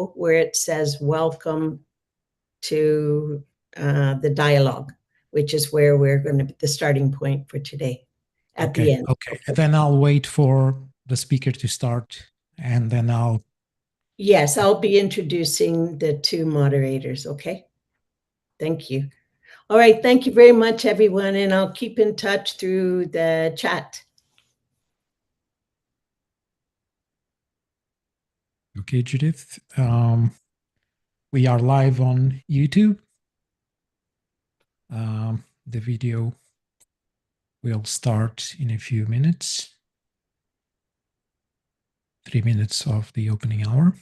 below where it says welcome to the dialogue, which is where we're going to be the starting point for today at the end. Okay. And then I'll wait for the speaker to start, and then Yes, I'll be introducing the two moderators, okay? Thank you. All right, thank you very much, everyone, and I'll keep in touch through the chat. Okay, Judith. We are live on YouTube. The video will start in a few minutes. 3 minutes of the opening hour.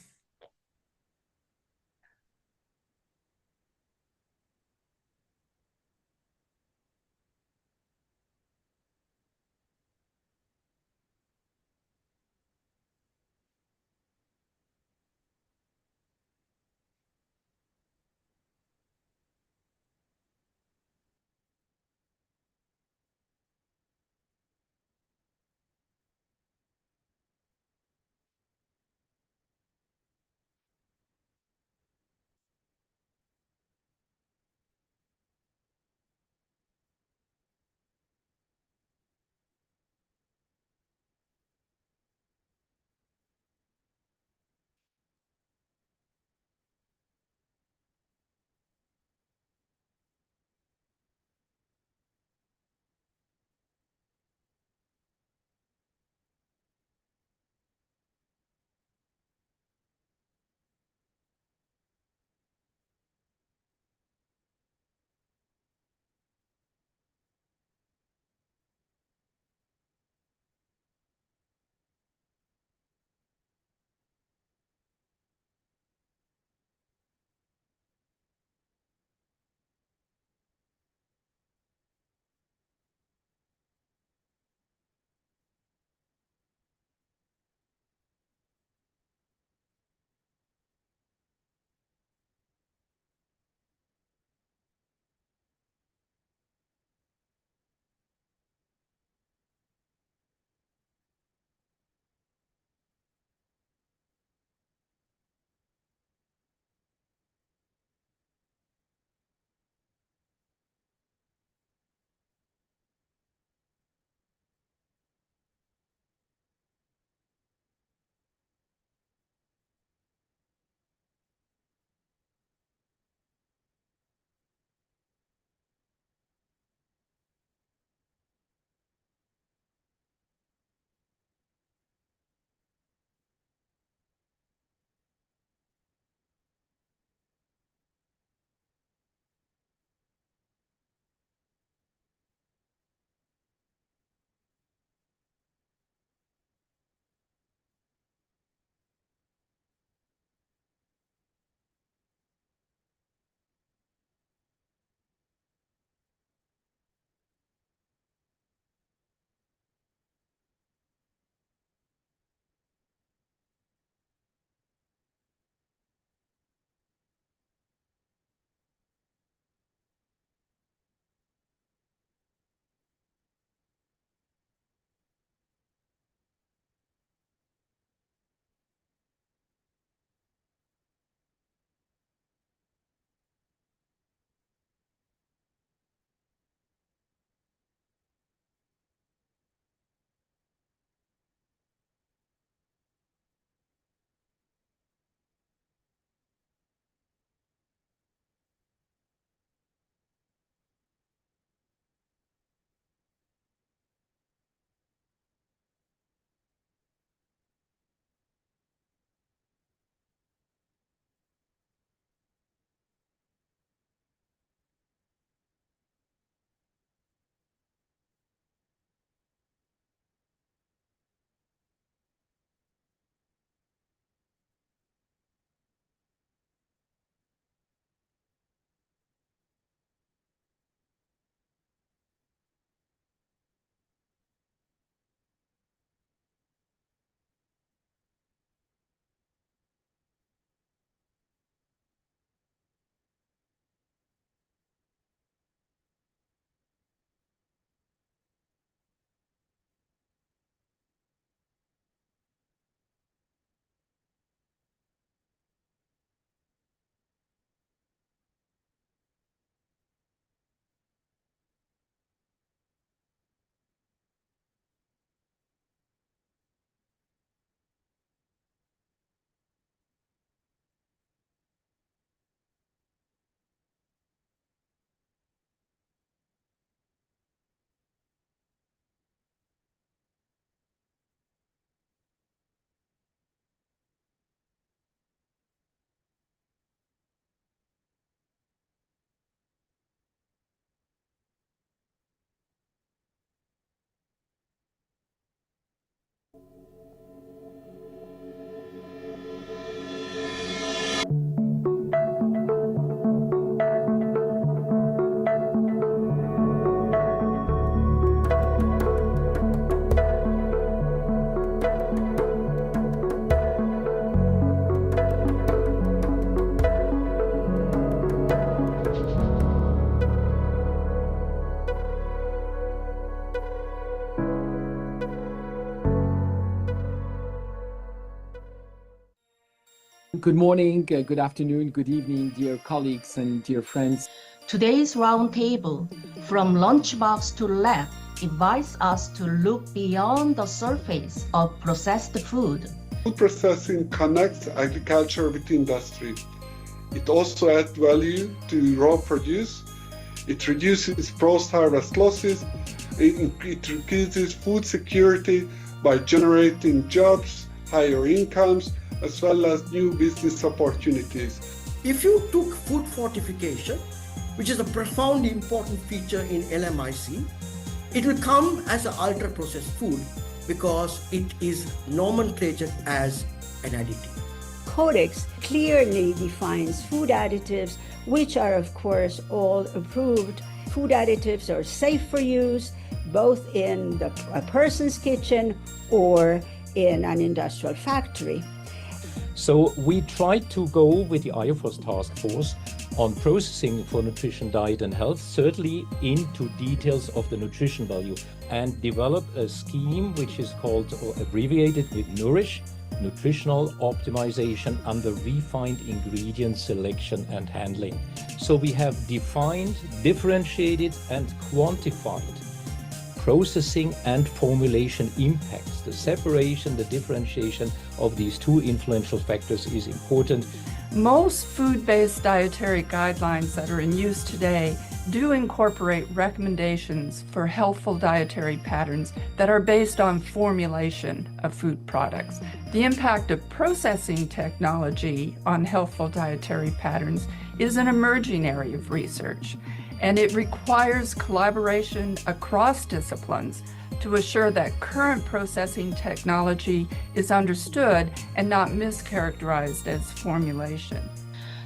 Good morning, good afternoon, good evening, dear colleagues and dear friends. Today's roundtable, from Lunchbox to Lab, invites us to look beyond the surface of processed food. Food processing connects agriculture with industry. It also adds value to raw produce. It reduces post-harvest losses. It increases food security by generating jobs, higher incomes, as well as new business opportunities. If you took food fortification, which is a profoundly important feature in LMIC, it will come as an ultra-processed food because it is nomenclatured as an additive. Codex clearly defines food additives, which are of course all approved. Food additives are safe for use, both in a person's kitchen or in an industrial factory. So we tried to go with the IOFOS task force on processing for nutrition, diet and health, certainly into details of the nutrition value, and develop a scheme which is called, or abbreviated with NOURISH, Nutritional Optimization under Refined Ingredient Selection and Handling. So we have defined, differentiated and quantified processing and formulation impacts. The separation, the differentiation of these two influential factors is important. Most food-based dietary guidelines that are in use today do incorporate recommendations for healthful dietary patterns that are based on formulation of food products. The impact of processing technology on healthful dietary patterns is an emerging area of research, and it requires collaboration across disciplines to assure that current processing technology is understood and not mischaracterized as formulation.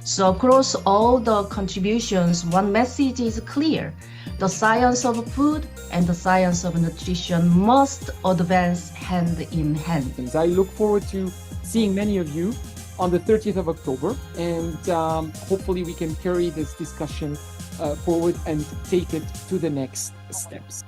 So across all the contributions, one message is clear. The science of food and the science of nutrition must advance hand in hand. I look forward to seeing many of you on the 30th of October, and hopefully we can carry this discussion forward and take it to the next steps.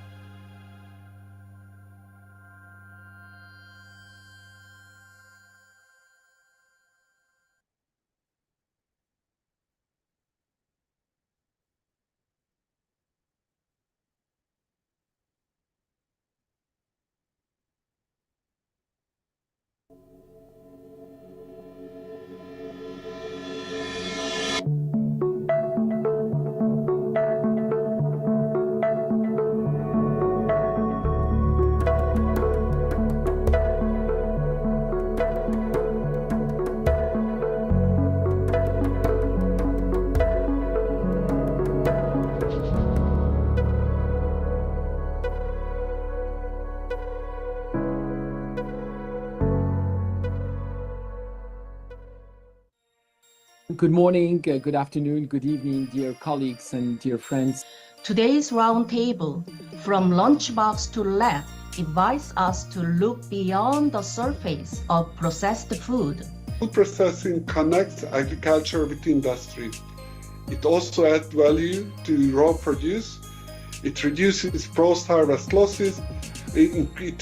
Good morning, good afternoon, good evening, dear colleagues and dear friends. Today's roundtable, from Lunchbox to Lab, invites us to look beyond the surface of processed food. Food processing connects agriculture with industry. It also adds value to raw produce. It reduces post-harvest losses. It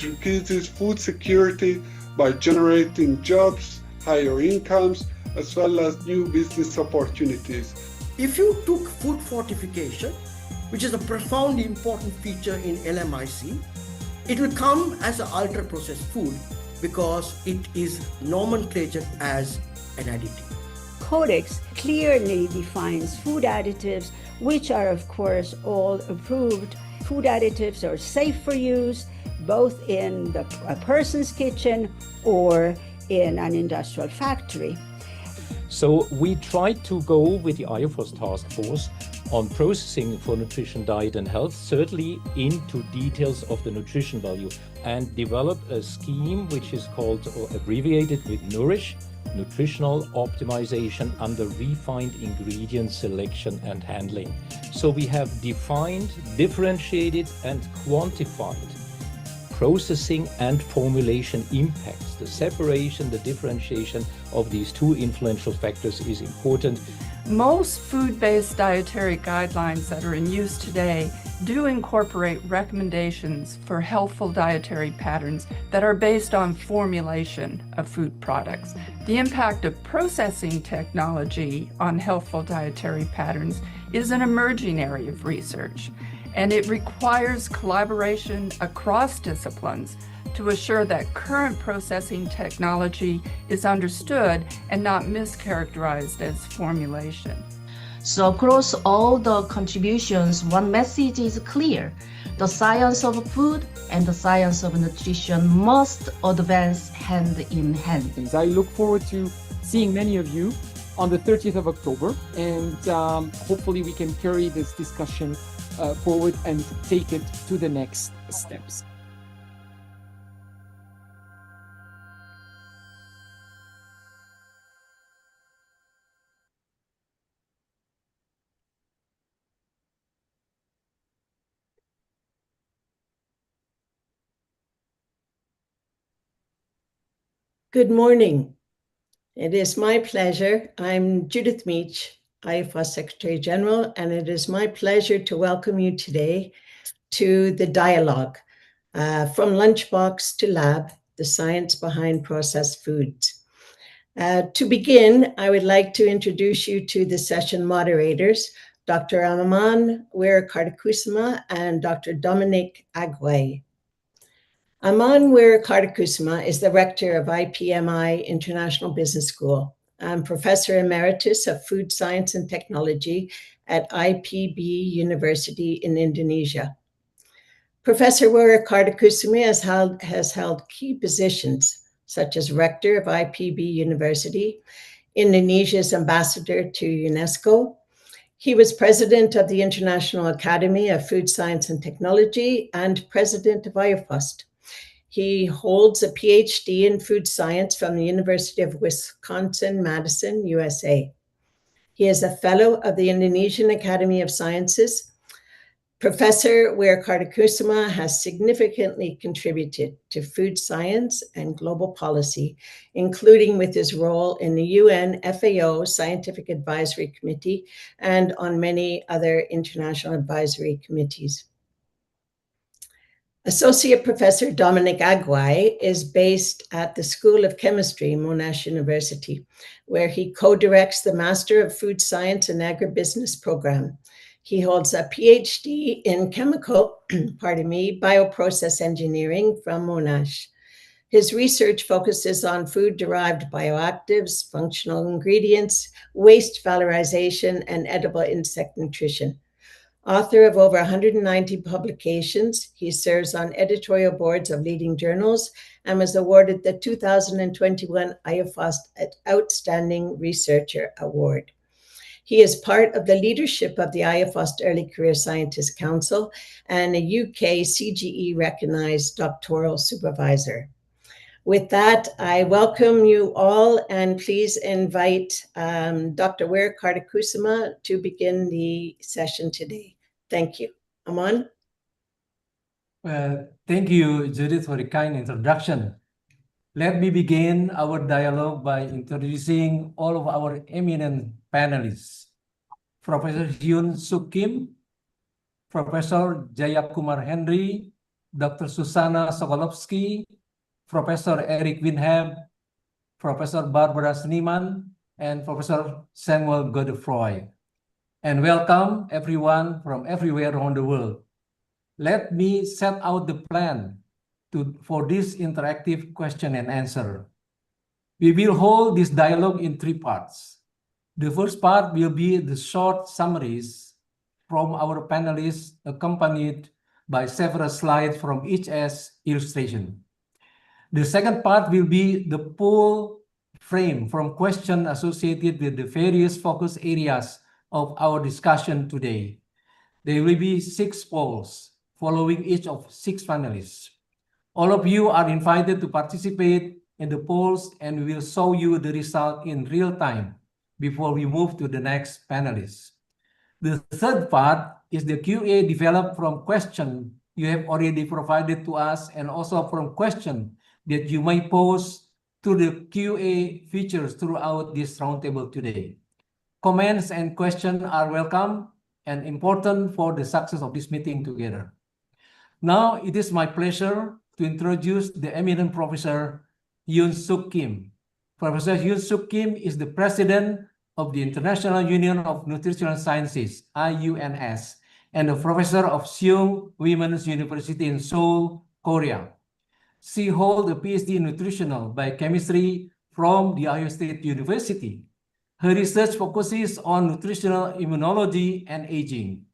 increases food security by generating jobs, higher incomes, as well as new business opportunities. If you took food fortification, which is a profoundly important feature in LMIC, it will come as an ultra-processed food because it is nomenclatured as an additive. Codex clearly defines food additives, which are of course all approved. Food additives are safe for use, both in a person's kitchen or in an industrial factory. So we tried to go with the IOFOS task force on processing for nutrition, diet and health, certainly into details of the nutrition value, and develop a scheme which is called, or abbreviated with NOURISH, Nutritional Optimization under Refined Ingredient Selection and Handling. So we have defined, differentiated and quantified processing and formulation impacts. The separation, the differentiation of these two influential factors is important. Most food-based dietary guidelines that are in use today do incorporate recommendations for healthful dietary patterns that are based on formulation of food products. The impact of processing technology on healthful dietary patterns is an emerging area of research, and it requires collaboration across disciplines to assure that current processing technology is understood and not mischaracterized as formulation. So across all the contributions, one message is clear. The science of food and the science of nutrition must advance hand in hand. I look forward to seeing many of you on the 30th of October, and hopefully we can carry this discussion forward and take it to the next steps. Good morning. It is my pleasure. I'm Judith Meach, IFOS Secretary General, and it is my pleasure to welcome you today to the dialogue from Lunchbox to Lab, the science behind processed foods. To begin, I would like to introduce you to the session moderators, Dr. Aman Weerakartakusuma and Dr. Dominic Agway. Aman Weerakartakusuma is the rector of IPMI International Business School and Professor Emeritus of Food Science and Technology at IPB University in Indonesia. Professor Weerakartakusuma has held key positions such as rector of IPB University, Indonesia's ambassador to UNESCO. He was president of the International Academy of Food Science and Technology and president of IFOST. He holds a PhD in food science from the University of Wisconsin-Madison, USA. He is a fellow of the Indonesian Academy of Sciences. Professor Weerakartakusuma has significantly contributed to food science and global policy, including with his role in the UN FAO Scientific Advisory Committee and on many other international advisory committees. Associate Professor Dominic Agway is based at the School of Chemistry, Monash University, where he co-directs the Master of Food Science and Agribusiness program. He holds a PhD in chemical, bioprocess engineering from Monash. His research focuses on food-derived bioactives, functional ingredients, waste valorization, and edible insect nutrition. Author of over 190 publications, he serves on editorial boards of leading journals and was awarded the 2021 IFOST Outstanding Researcher Award. He is part of the leadership of the IFOST Early Career Scientist Council and a UK CGE recognized doctoral supervisor. With that, I welcome you all and please invite Dr. Weerakartakusuma to begin the session today. Thank you. Aman? Well, thank you, Judith, for the kind introduction. Let me begin our dialogue by introducing all of our eminent panelists. Professor Hyun Suk Kim, Professor Jayakumar Henry, Dr. Susanna Sokolovsky, Professor Eric Winham, Professor Barbara Sneeman, and Professor Samuel Godefroy. And welcome everyone from everywhere around the world. Let me set out the plan for this interactive question and answer. We will hold this dialogue in three parts. The first part will be the short summaries from our panelists, accompanied by several slides from each as illustration. The second part will be the full frame from questions associated with the various focus areas of our discussion today. There will be 6 polls following each of 6 panelists. All of you are invited to participate in the polls, and we will show you the result in real time before we move to the next panelist. The third part is the QA developed from questions you have already provided to us and also from questions that you may pose to the QA features throughout this roundtable today. Comments and questions are welcome, and important for the success of this meeting together. Now, it is my pleasure to introduce the eminent Professor Yoon Suk Kim. Professor Yoon Suk Kim is the president of the International Union of Nutritional Sciences, IUNS, and a professor of Seung Women's University in Seoul, Korea. She holds a PhD in nutritional biochemistry from the Ohio State University. Her research focuses on nutritional immunology and aging.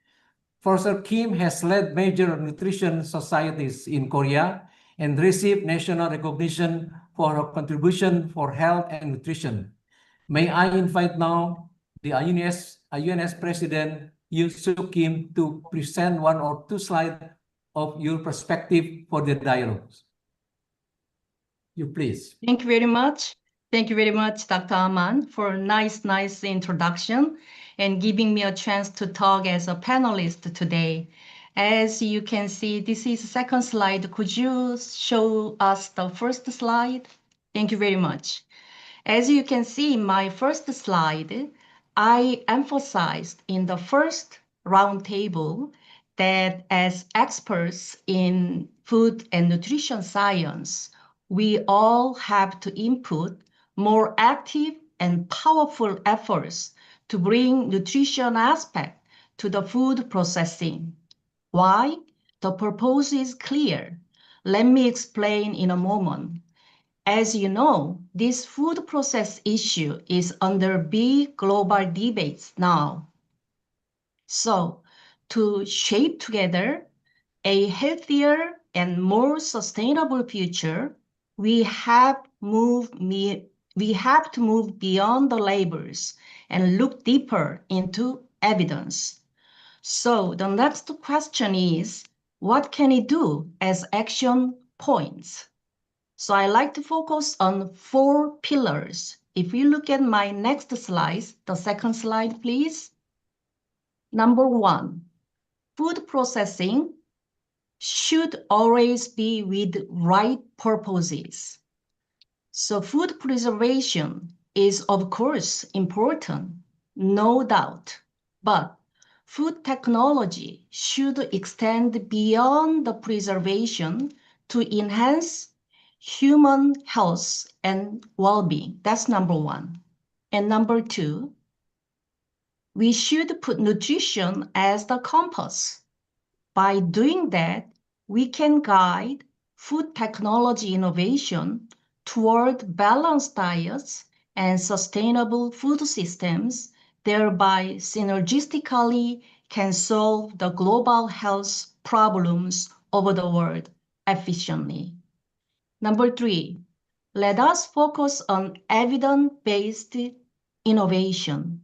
Professor Kim has led major nutrition societies in Korea and received national recognition for her contribution for health and nutrition. May I invite now the IUNS President Yoon Suk Kim to present one or two slides of your perspective for the dialogues. You please. Thank you very much. Thank you very much, Dr. Aman, for a nice introduction and giving me a chance to talk as a panelist today. As you can see, this is the second slide. Could you show us the first slide? Thank you very much. As you can see in my first slide, I emphasized in the first roundtable that as experts in food and nutrition science, we all have to input more active and powerful efforts to bring nutrition aspect to the food processing. Why? The purpose is clear. Let me explain in a moment. As you know, this food process issue is under big global debates now. So, to shape together a healthier and more sustainable future, we have to move beyond the labels and look deeper into evidence. So the next question is, what can it do as action points? So I like to focus on 4 pillars. If you look at my next slide, the second slide, please. Number 1, food processing should always be with right purposes. So food preservation is, of course, important, no doubt, but food technology should extend beyond the preservation to enhance human health and well-being. That's number 1. And number 2, we should put nutrition as the compass. By doing that, we can guide food technology innovation toward balanced diets and sustainable food systems, thereby synergistically can solve the global health problems over the world efficiently. Number 3, let us focus on evidence-based innovation.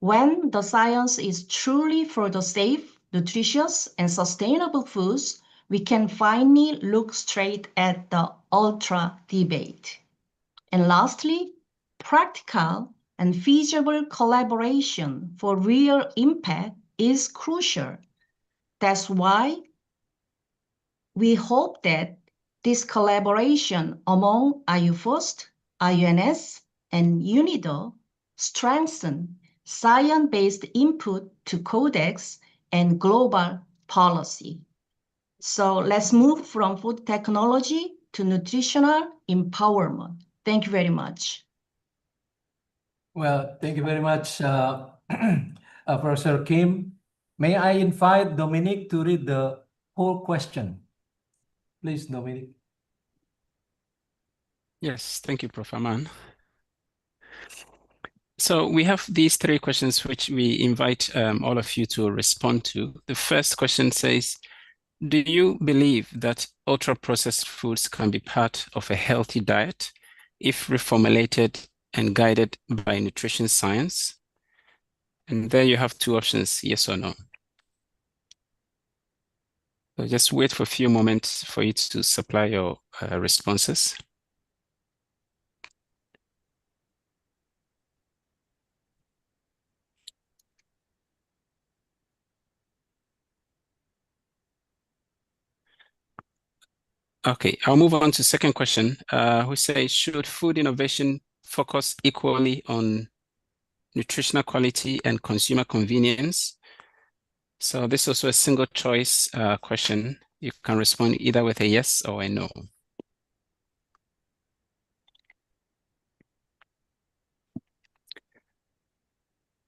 When the science is truly for the safe, nutritious, and sustainable foods, we can finally look straight at the ultra debate. And lastly, practical and feasible collaboration for real impact is crucial. That's why we hope that this collaboration among IUFOST, IUNS, and UNIDO strengthen science-based input to codex and global policy. So let's move from food technology to nutritional empowerment. Thank you very much. Well, thank you very much, Professor Kim. May I invite Dominic to read the whole question? Please, Dominic. Yes, thank you, Prof. Aman. So we have these 3 questions which we invite all of you to respond to. The first question says, do you believe that ultra-processed foods can be part of a healthy diet if reformulated and guided by nutrition science? And there you have 2 options, yes or no. So just wait for a few moments for you to supply your responses. Okay, I'll move on to second question, which says, should food innovation focus equally on nutritional quality and consumer convenience? So this is also a single choice question. You can respond either with a yes or a no.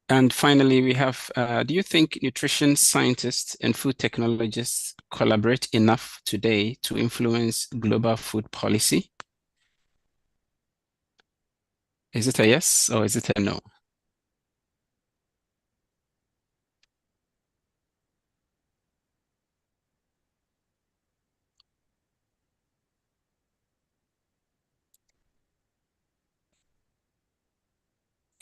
And finally, we have, do you think nutrition scientists and food technologists collaborate enough today to influence global food policy? Is it a yes or is it a no?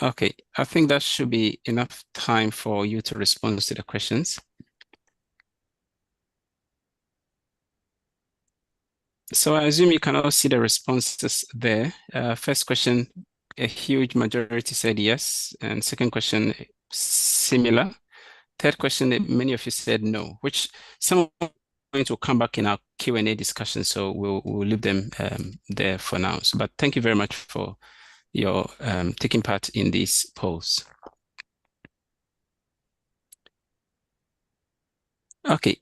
Okay, I think that should be enough time for you to respond to the questions. So I assume you can all see the responses there. First question, a huge majority said yes. And second question, similar. Third question, many of you said no, which some of them will come back in our Q&A discussion. So we'll leave them there for now. So, but thank you very much for your taking part in these polls. Okay.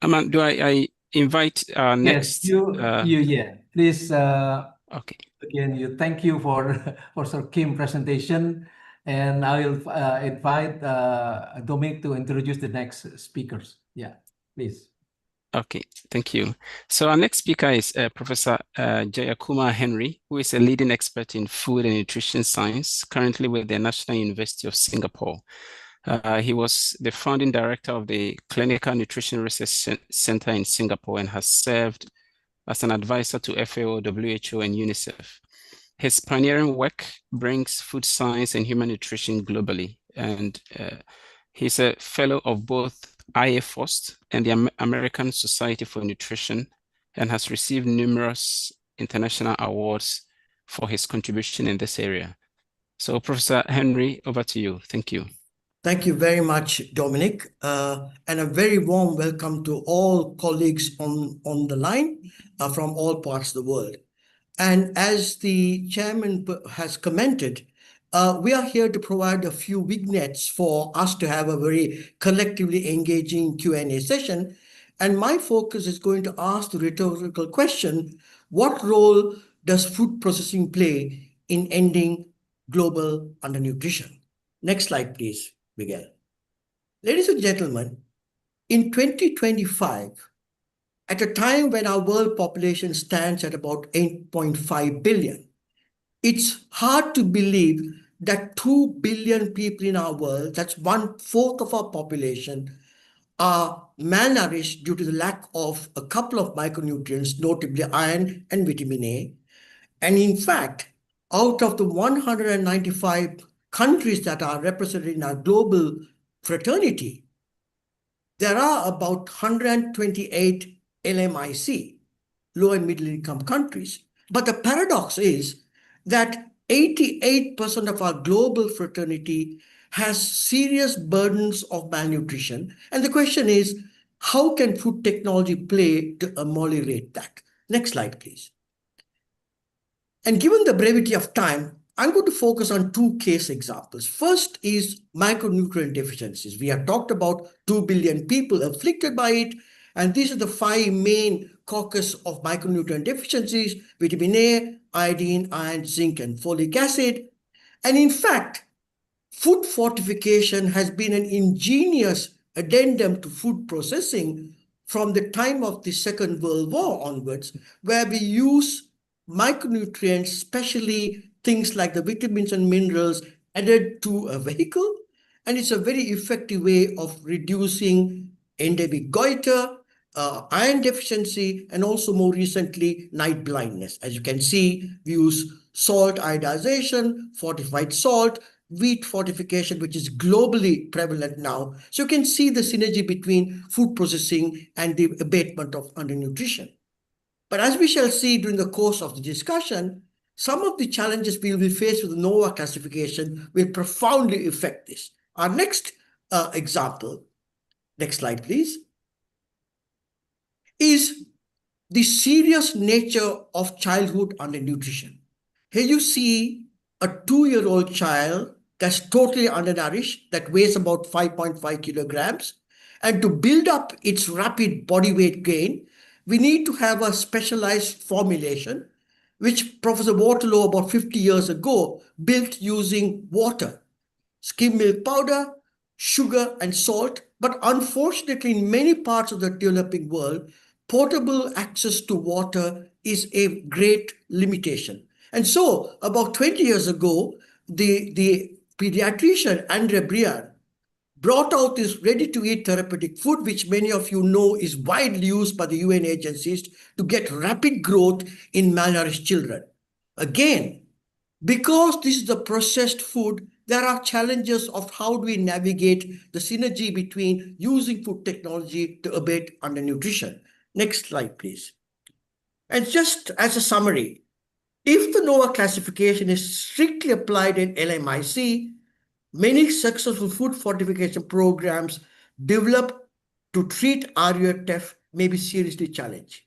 Aman, do I invite our next? Yes, please. Okay. Again, thank you for Sir Kim presentation, and I will invite Dominic to introduce the next speakers. Yeah, please. Okay, thank you. So our next speaker is Professor Jayakumar Henry, who is a leading expert in food and nutrition science, currently with the National University of Singapore. He was the founding director of the Clinical Nutrition Research Center in Singapore and has served as an advisor to FAO, WHO, and UNICEF. His pioneering work brings food science and human nutrition globally, and he's a fellow of both IFOST and the American Society for Nutrition, and has received numerous international awards for his contribution in this area. So Professor Henry, over to you. Thank you. Thank you very much, Dominic, and a very warm welcome to all colleagues on the line from all parts of the world. And as the chairman has commented, we are here to provide a few vignettes for us to have a very collectively engaging Q&A session. And my focus is going to ask the rhetorical question, what role does food processing play in ending global undernutrition? Next slide, please, Miguel. Ladies and gentlemen, in 2025, at a time when our world population stands at about 8.5 billion, it's hard to believe that 2 billion people in our world, that's 1/4 of our population, are malnourished due to the lack of a couple of micronutrients, notably iron and vitamin A. And in fact, out of the 195 countries that are represented in our global fraternity, there are about 128 LMIC, low and middle income countries. But the paradox is that 88% of our global fraternity has serious burdens of malnutrition. And the question is, how can food technology play to ameliorate that? Next slide, please. And given the brevity of time, I'm going to focus on two case examples. First is micronutrient deficiencies. We have talked about 2 billion people afflicted by it, and these are the 5 main caucus of micronutrient deficiencies: vitamin A, iodine, iron, zinc, and folic acid. And in fact, food fortification has been an ingenious addendum to food processing from the time of the Second World War onwards, where we use micronutrients, especially things like the vitamins and minerals, added to a vehicle. And it's a very effective way of reducing endemic goiter, iron deficiency, and also more recently, night blindness. As you can see, we use salt iodization, fortified salt, wheat fortification, which is globally prevalent now. So you can see the synergy between food processing and the abatement of undernutrition. But as we shall see during the course of the discussion, some of the challenges we will face with the NOVA classification will profoundly affect this. Our next example, next slide, please, is the serious nature of childhood undernutrition. Here you see a 2-year-old child that's totally undernourished, that weighs about 5.5 kilograms. And to build up its rapid body weight gain, we need to have a specialized formulation, which Professor Waterloo about 50 years ago built using water, skim milk powder, sugar, and salt. But unfortunately, in many parts of the developing world, portable access to water is a great limitation. And so, about 20 years ago, the pediatrician Andre Briand brought out this ready-to-eat therapeutic food, which many of you know is widely used by the UN agencies to get rapid growth in malnourished children. Again, because this is the processed food, there are challenges of how do we navigate the synergy between using food technology to abate undernutrition. Next slide, please. And just as a summary, if the NOVA classification is strictly applied in LMIC, many successful food fortification programs developed to treat RUTF may be seriously challenged.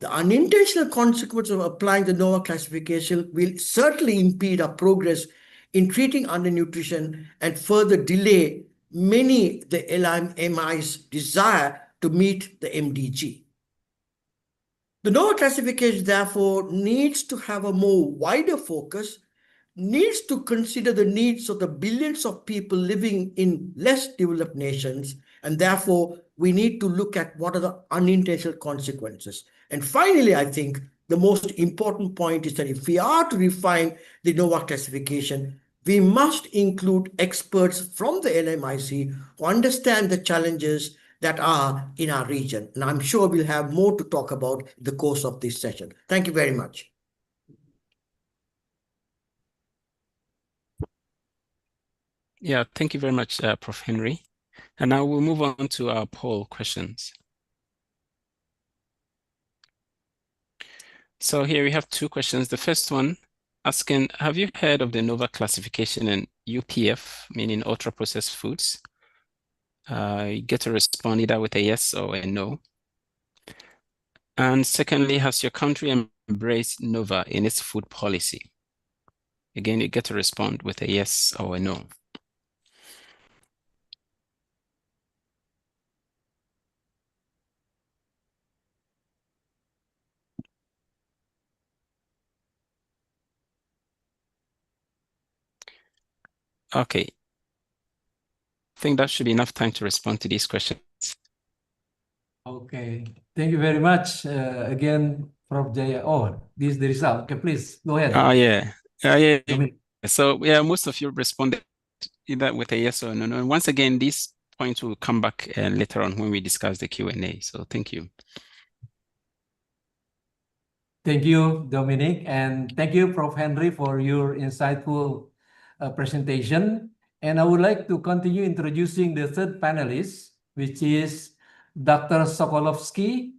The unintentional consequence of applying the NOVA classification will certainly impede our progress in treating undernutrition and further delay many the LMI's desire to meet the MDG. The NOVA classification, therefore, needs to have a more wider focus, needs to consider the needs of the billions of people living in less developed nations, and therefore we need to look at what are the unintentional consequences. And finally, I think the most important point is that if we are to refine the NOVA classification, we must include experts from the LMIC who understand the challenges that are in our region. And I'm sure we'll have more to talk about in the course of this session. Thank you very much. Yeah, thank you very much, Prof. Henry. And now we'll move on to our poll questions. So here we have two questions. The first one asking, have you heard of the NOVA classification in UPF, meaning ultra-processed foods? You get to respond either with a yes or a no. And secondly, has your country embraced NOVA in its food policy? Again, you get to respond with a yes or a no. Okay. I think that should be enough time to respond to these questions. Okay, thank you very much again, Prof. Jaya. Oh, this is the result. Okay, please go ahead. Yeah. So yeah, most of you responded either with a yes or no. And once again, these points will come back later on when we discuss the Q&A. So thank you. Thank you, Dominic, and thank you, Prof. Henry, for your insightful presentation. And I would like to continue introducing the third panelist, which is Dr. Sokolovsky.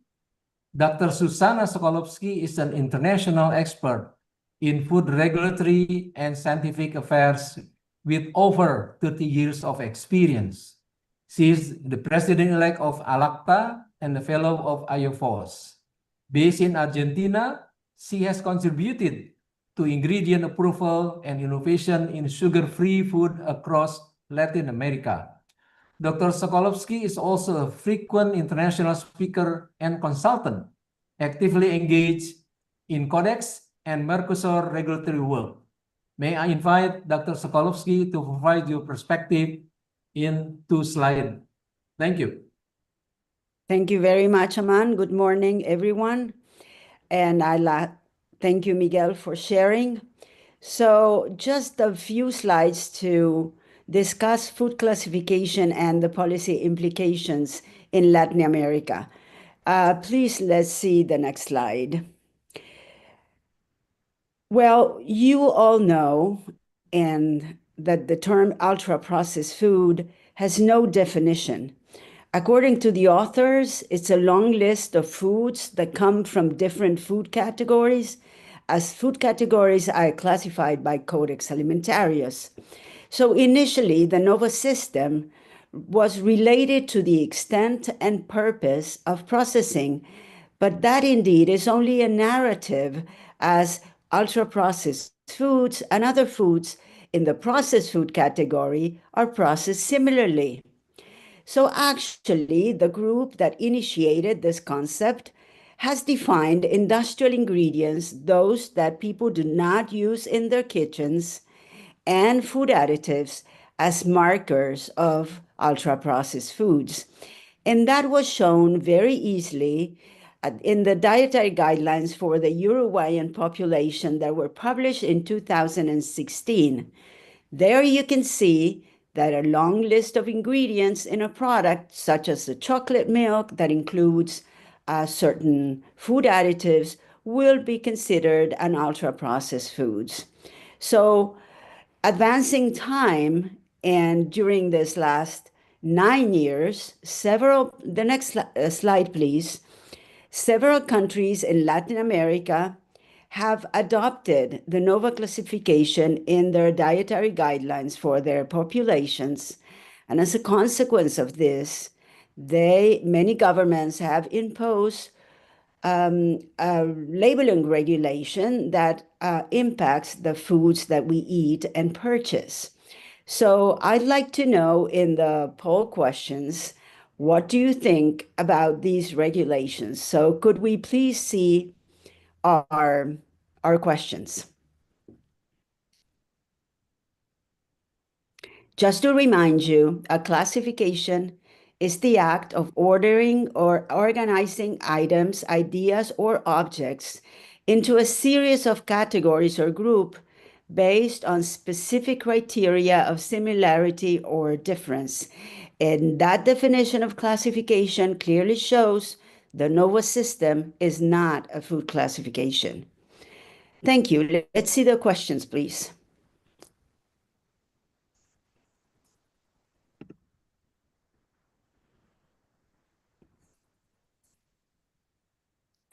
Dr. Susanna Sokolovsky is an international expert in food regulatory and scientific affairs with over 30 years of experience. She is the president-elect of ALACTA and a fellow of IOFOS. Based in Argentina, she has contributed to ingredient approval and innovation in sugar-free food across Latin America. Dr. Sokolovsky is also a frequent international speaker and consultant, actively engaged in Codex and Mercosur regulatory work. May I invite Dr. Sokolovsky to provide your perspective in 2 slides. Thank you. Thank you very much, Aman. Good morning, everyone. And thank you, Miguel, for sharing. So just a few slides to discuss food classification and the policy implications in Latin America. Please, let's see the next slide. Well, you all know that the term ultra-processed food has no definition. According to the authors, it's a long list of foods that come from different food categories, as food categories are classified by Codex Alimentarius. So initially, the NOVA system was related to the extent and purpose of processing, but that indeed is only a narrative, as ultra-processed foods and other foods in the processed food category are processed similarly. So actually, the group that initiated this concept has defined industrial ingredients, those that people do not use in their kitchens, and food additives as markers of ultra-processed foods. And that was shown very easily in the dietary guidelines for the Uruguayan population that were published in 2016. There you can see that a long list of ingredients in a product, such as the chocolate milk that includes certain food additives, will be considered an ultra-processed foods. So advancing time, and during this last 9 years, the next slide, please. Several countries in Latin America have adopted the NOVA classification in their dietary guidelines for their populations. And as a consequence of this, many governments have imposed a labeling regulation that impacts the foods that we eat and purchase. So I'd like to know in the poll questions, what do you think about these regulations? So could we please see our questions? Just to remind you, a classification is the act of ordering or organizing items, ideas, or objects into a series of categories or group based on specific criteria of similarity or difference. And that definition of classification clearly shows the NOVA system is not a food classification. Thank you. Let's see the questions, please.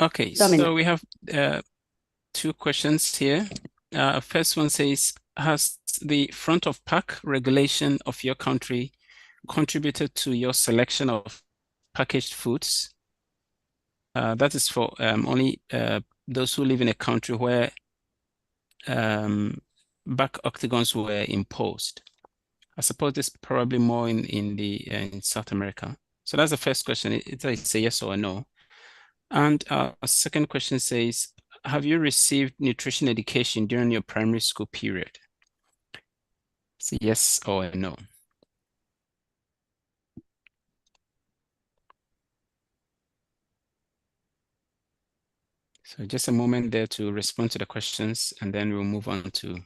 Okay, Dominic. so we have two questions here. First one says, has the front of pack regulation of your country contributed to your selection of packaged foods? That is for only those who live in a country where back octagons were imposed. I suppose this is probably more in South America. So that's the first question. It's a yes or a no. And a second question says, have you received nutrition education during your primary school period? It's a yes or a no. So just a moment there to respond to the questions, and then we'll move on to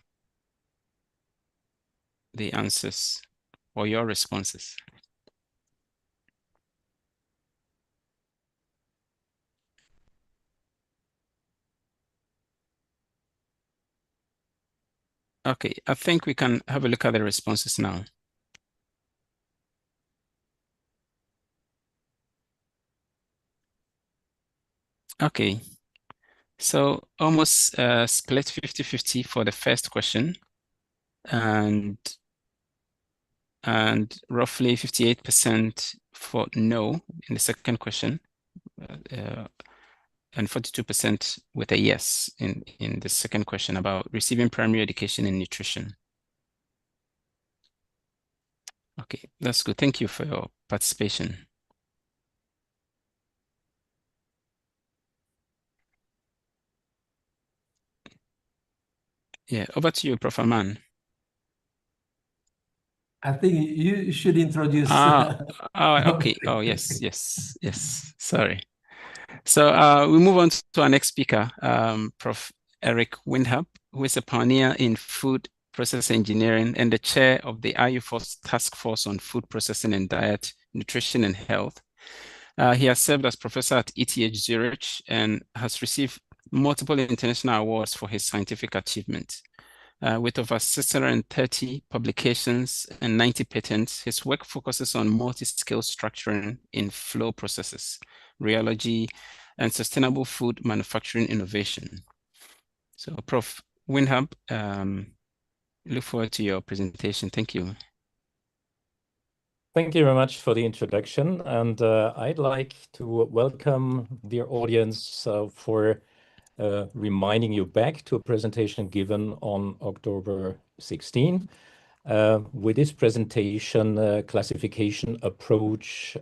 the answers or your responses. Okay, I think we can have a look at the responses now. Okay, so almost split 50-50 for the first question, and roughly 58% for no in the second question, and 42% with a yes in the second question about receiving primary education in nutrition. Okay, that's good. Thank you for your participation. Yeah, over to you, Prof. Aman. I think you should introduce. Okay. Oh, yes. Sorry. So we move on to our next speaker, Prof. Eric Windhap, who is a pioneer in food process engineering and the chair of the IUFOS Task Force on Food Processing and Diet, Nutrition and Health. He has served as professor at ETH Zurich and has received multiple international awards for his scientific achievement. With over 630 publications and 90 patents, his work focuses on multi-scale structuring in flow processes, rheology, and sustainable food manufacturing innovation. So, Prof. Windhap, look forward to your presentation. Thank you. Thank you very much for the introduction. And I'd like to welcome dear audience for reminding you back to a presentation given on October 2016. With this presentation, classification approach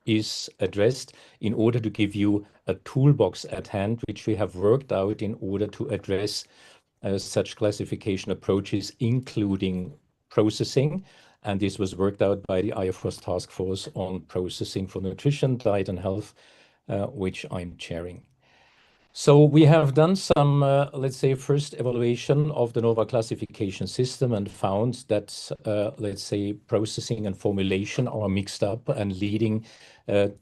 is addressed in order to give you a toolbox at hand, which we have worked out in order to address such classification approaches, including processing. And this was worked out by the IFRS Task Force on Processing for Nutrition, Diet and Health, which I'm chairing. So we have done some, let's say, first evaluation of the NOVA classification system and found that, let's say, processing and formulation are mixed up and leading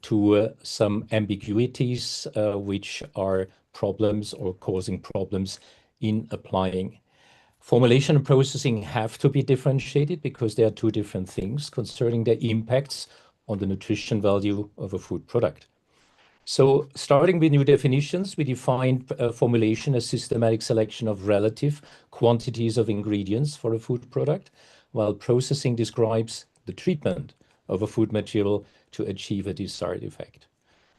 to some ambiguities, which are problems or causing problems in applying. Formulation and processing have to be differentiated because they are two different things concerning their impacts on the nutrition value of a food product. So starting with new definitions, we defined formulation as systematic selection of relative quantities of ingredients for a food product, while processing describes the treatment of a food material to achieve a desired effect.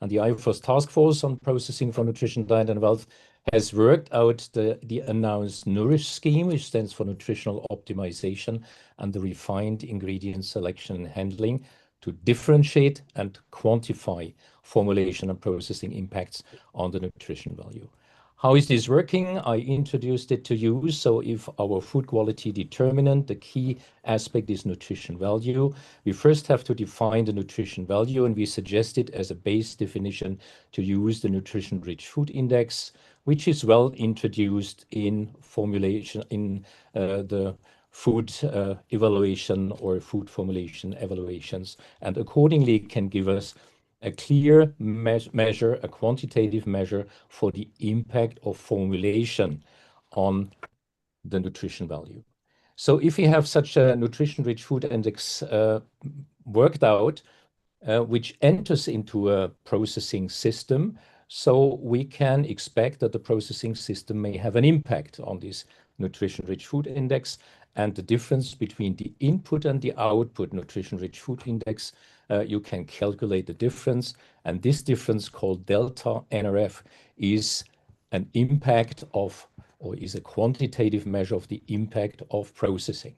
And the IFRS Task Force on Processing for Nutrition, Diet and Health has worked out the announced NOURISH scheme, which stands for Nutritional Optimization, and the refined ingredient selection and handling to differentiate and quantify formulation and processing impacts on the nutrition value. How is this working? I introduced it to you. So if our food quality determinant, the key aspect is nutrition value, we first have to define the nutrition value, and we suggested as a base definition to use the nutrition-rich food index, which is well introduced in formulation in the food evaluation or food formulation evaluations, and accordingly can give us a clear measure, a quantitative measure for the impact of formulation on the nutrition value. So if we have such a nutrition-rich food index worked out, which enters into a processing system, so we can expect that the processing system may have an impact on this nutrition-rich food index, and the difference between the input and the output nutrition-rich food index, you can calculate the difference. And this difference, called delta NRF, is an impact of, or is a quantitative measure of the impact of processing.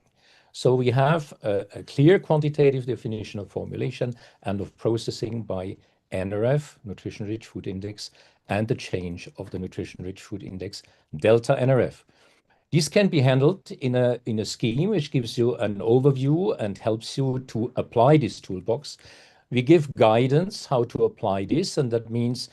So we have a clear quantitative definition of formulation and of processing by NRF, nutrition-rich food index, and the change of the nutrition-rich food index, delta NRF. This can be handled in a scheme which gives you an overview and helps you to apply this toolbox. We give guidance how to apply this, and that means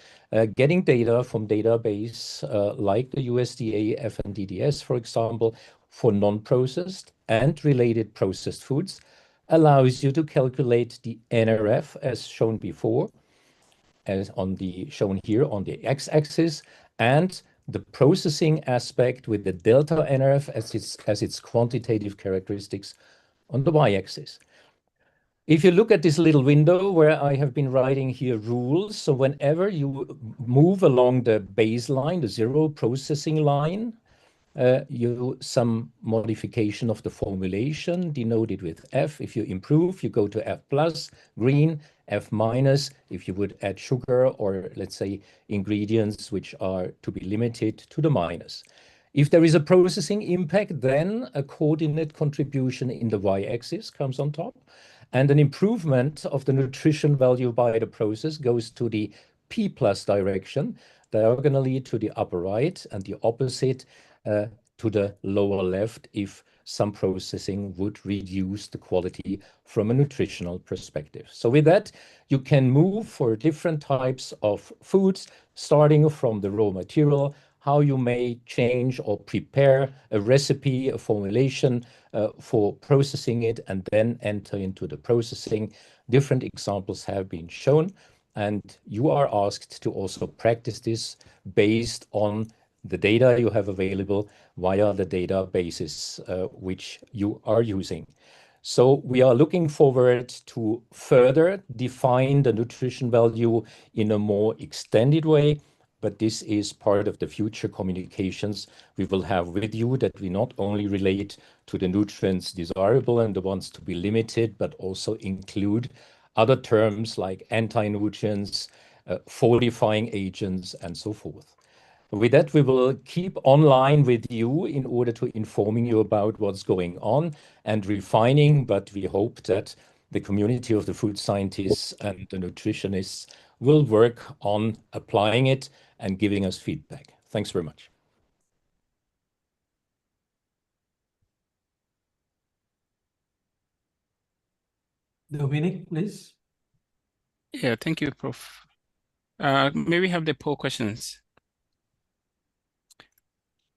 getting data from database like the USDA FNDDS, for example, for non-processed and related processed foods, allows you to calculate the NRF as shown before, as shown here on the x-axis, and the processing aspect with the delta NRF as its quantitative characteristics on the y-axis. If you look at this little window where I have been writing here rules, so whenever you move along the baseline, the zero processing line, some modification of the formulation denoted with F. If you improve, you go to F plus, green, F minus, if you would add sugar or, let's say, ingredients which are to be limited, to the minus. If there is a processing impact, then a coordinate contribution in the y-axis comes on top, and an improvement of the nutrition value by the process goes to the P plus direction, diagonally to the upper right, and the opposite to the lower left if some processing would reduce the quality from a nutritional perspective. So with that, you can move for different types of foods, starting from the raw material, how you may change or prepare a recipe, a formulation for processing it, and then enter into the processing. Different examples have been shown, and you are asked to also practice this based on the data you have available via the databases which you are using. So we are looking forward to further define the nutrition value in a more extended way, but this is part of the future communications we will have with you, that we not only relate to the nutrients desirable and the ones to be limited, but also include other terms like anti-nutrients, fortifying agents, and so forth. With that, we will keep online with you in order to informing you about what's going on and refining, but we hope that the community of the food scientists and the nutritionists will work on applying it and giving us feedback. Thanks very much. Dominic, please. Yeah, thank you, Prof. May we have the poll questions?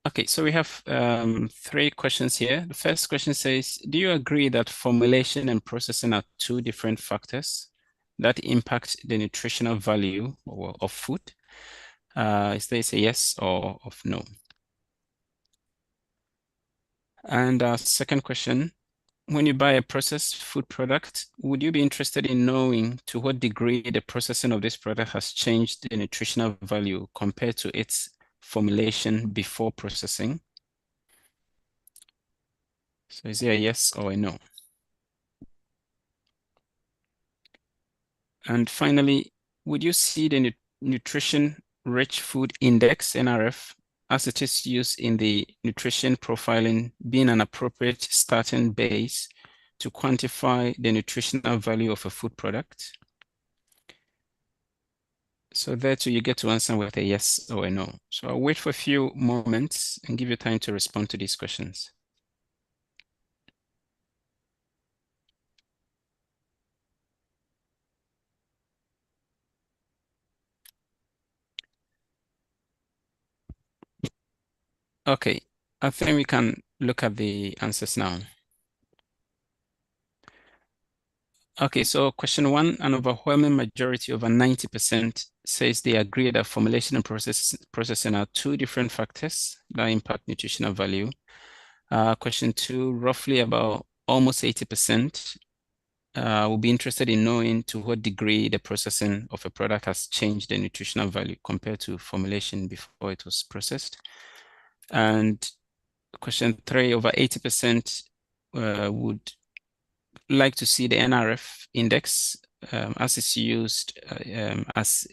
Okay, so we have 3 questions here. The first question says, do you agree that formulation and processing are 2 different factors that impact the nutritional value of food? Is there a yes or of no? And second question, when you buy a processed food product, would you be interested in knowing to what degree the processing of this product has changed the nutritional value compared to its formulation before processing? So is there a yes or a no? And finally, would you see the Nutrition-Rich Food Index, NRF, as it is used in the nutrition profiling being an appropriate starting base to quantify the nutritional value of a food product? So there too, you get to answer with a yes or a no. So I'll wait for a few moments and give you time to respond to these questions. Okay, I think we can look at the answers now. Okay, so question 1, an overwhelming majority, over 90%, says they agree that formulation and processing are 2 different factors that impact nutritional value. Question 2, roughly about almost 80% will be interested in knowing to what degree the processing of a product has changed the nutritional value compared to formulation before it was processed. And question 3, over 80% would like to see the NRF index as it's used as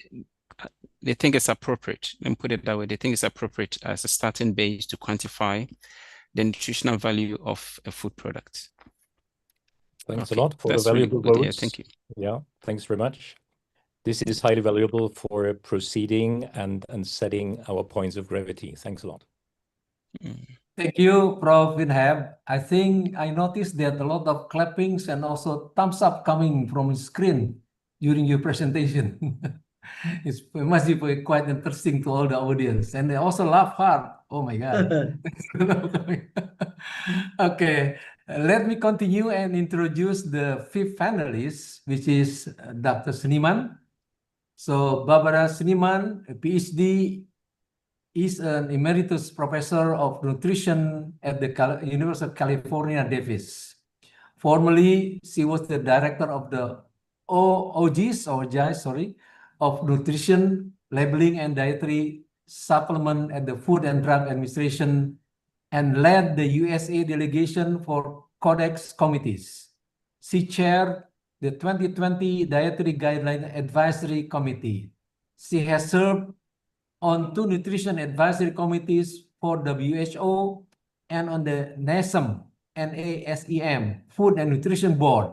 they think it's appropriate. Let me put it that way. They think it's appropriate as a starting base to quantify the nutritional value of a food product. Thanks Okay, a lot for the that's really valuable good. Yeah, votes. thank you. Yeah, thanks very much. This is highly valuable for proceeding and setting our points of gravity. Thanks a lot. Thank you, Prof. Winhab. I think I noticed that a lot of clappings and also thumbs up coming from the screen during your presentation. It must be quite interesting to all the audience. And they also laugh hard. Oh my God. Okay, let me continue and introduce the 5th panelist, which is Dr. Seniman. So Barbara Seniman, a PhD, is an emeritus professor of nutrition at the University of California, Davis. Formerly, she was the director of the OGs of Nutrition, Labeling, and Dietary Supplement at the Food and Drug Administration and led the USA delegation for Codex committees. She chaired the 2020 Dietary Guideline Advisory Committee. She has served on 2 nutrition advisory committees for WHO and on the NASEM, Food and Nutrition Board.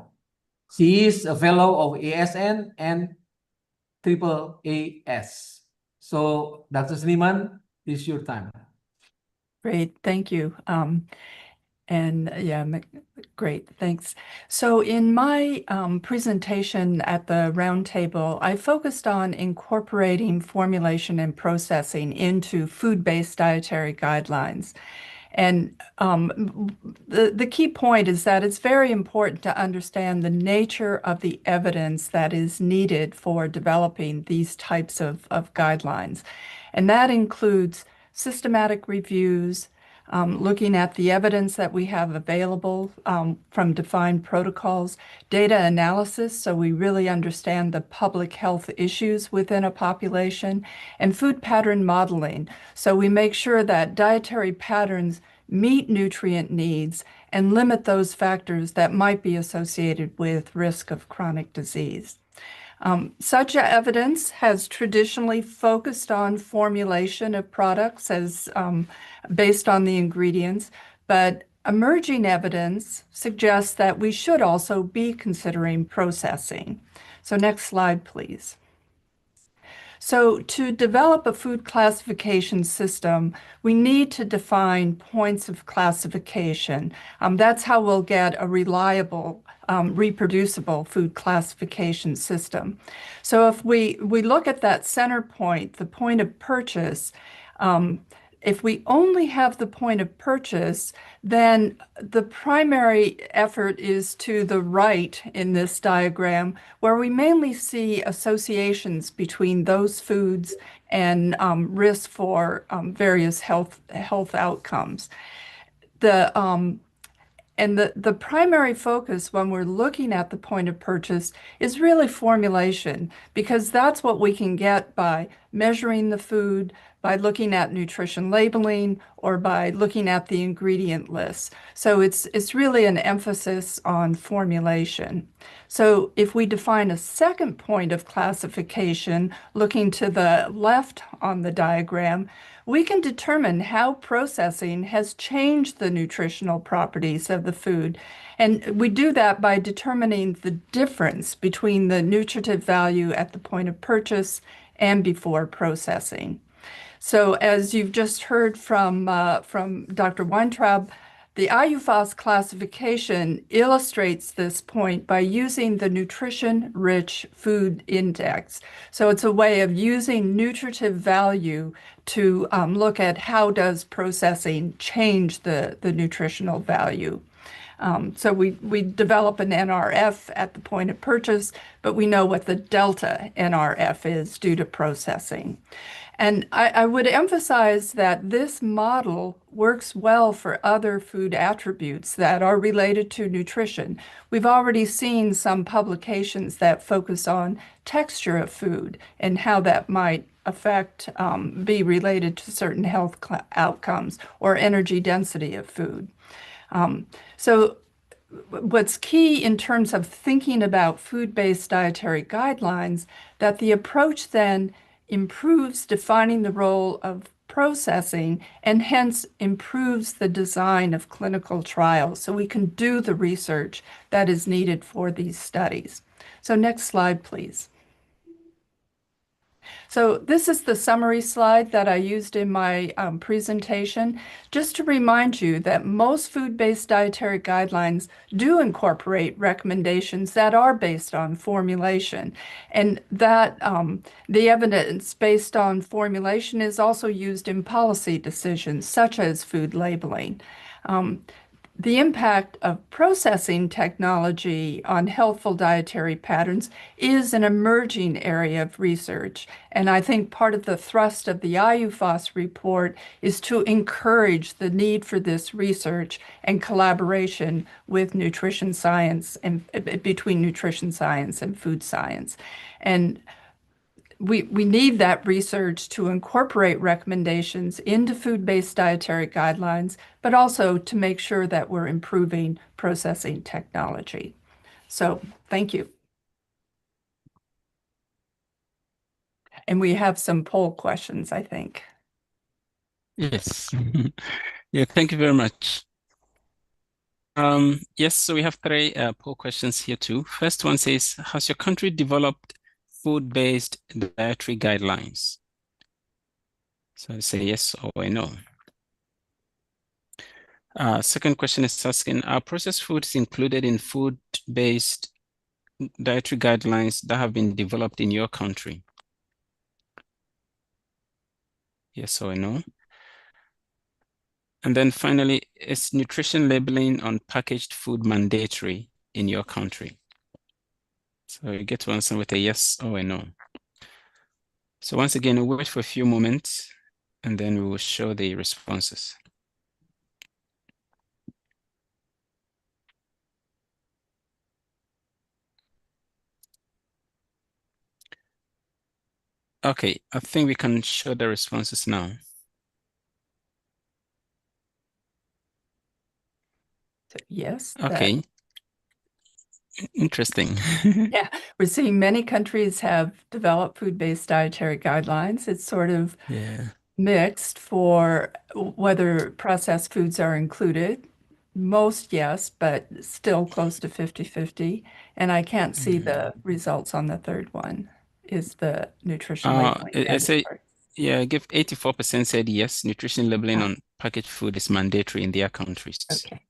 She is a fellow of ASN and AAAS. So, Dr. Seniman, it's your time. Great, thank you. Great, thanks. So in my presentation at the roundtable, I focused on incorporating formulation and processing into food-based dietary guidelines. And the key point is that it's very important to understand the nature of the evidence that is needed for developing these types of guidelines. And that includes systematic reviews, looking at the evidence that we have available from defined protocols, data analysis, so we really understand the public health issues within a population, and food pattern modeling, so we make sure that dietary patterns meet nutrient needs and limit those factors that might be associated with risk of chronic disease. Such evidence has traditionally focused on formulation of products as based on the ingredients, but emerging evidence suggests that we should also be considering processing. So next slide, please. So to develop a food classification system, we need to define points of classification. That's how we'll get a reliable, reproducible food classification system. So if we look at that center point, the point of purchase, if we only have the point of purchase, then the primary effort is to the right in this diagram, where we mainly see associations between those foods and risk for various health outcomes. The primary focus when we're looking at the point of purchase is really formulation, because that's what we can get by measuring the food, by looking at nutrition labeling, or by looking at the ingredient list. So it's really an emphasis on formulation. So if we define a second point of classification, looking to the left on the diagram, we can determine how processing has changed the nutritional properties of the food. And we do that by determining the difference between the nutritive value at the point of purchase and before processing. So as you've just heard from Dr. Weintraub, the IUFOS classification illustrates this point by using the nutrition-rich food index. So it's a way of using nutritive value to look at how does processing change the nutritional value. So we develop an NRF at the point of purchase, but we know what the delta NRF is due to processing. And I would emphasize that this model works well for other food attributes that are related to nutrition. We've already seen some publications that focus on texture of food and how that might affect, be related to certain health outcomes, or energy density of food. So what's key in terms of thinking about food-based dietary guidelines, that the approach then improves defining the role of processing and hence improves the design of clinical trials so we can do the research that is needed for these studies. So next slide, please. So this is the summary slide that I used in my presentation, just to remind you that most food-based dietary guidelines do incorporate recommendations that are based on formulation, and that the evidence based on formulation is also used in policy decisions, such as food labeling. The impact of processing technology on healthful dietary patterns is an emerging area of research. And I think part of the thrust of the IUFOS report is to encourage the need for this research and collaboration with nutrition science and between nutrition science and food science. And we need that research to incorporate recommendations into food-based dietary guidelines, but also to make sure that we're improving processing technology. So thank you. And we have some poll questions, I think. Yes. Yeah, thank you very much. Yes, so we have three poll questions here too. First one says, has your country developed food-based dietary guidelines? So I say yes or no. Second question is asking, are processed foods included in food-based dietary guidelines that have been developed in your country? Yes or no. And then finally, is nutrition labeling on packaged food mandatory in your country? So you get to answer with a yes or a no. So once again, we'll wait for a few moments and then we will show the responses. Okay, I think we can show the responses now. So yes. Okay. Interesting. Yeah, we're seeing many countries have developed food-based dietary guidelines. It's sort of Yeah. mixed for whether processed foods are included. Most, yes, but still close to 50-50. And I can't see the results on the third one, is the nutrition labeling I say, mandatory. yeah, I give 84% said yes, nutrition labeling on packaged food is mandatory in their countries. Okay.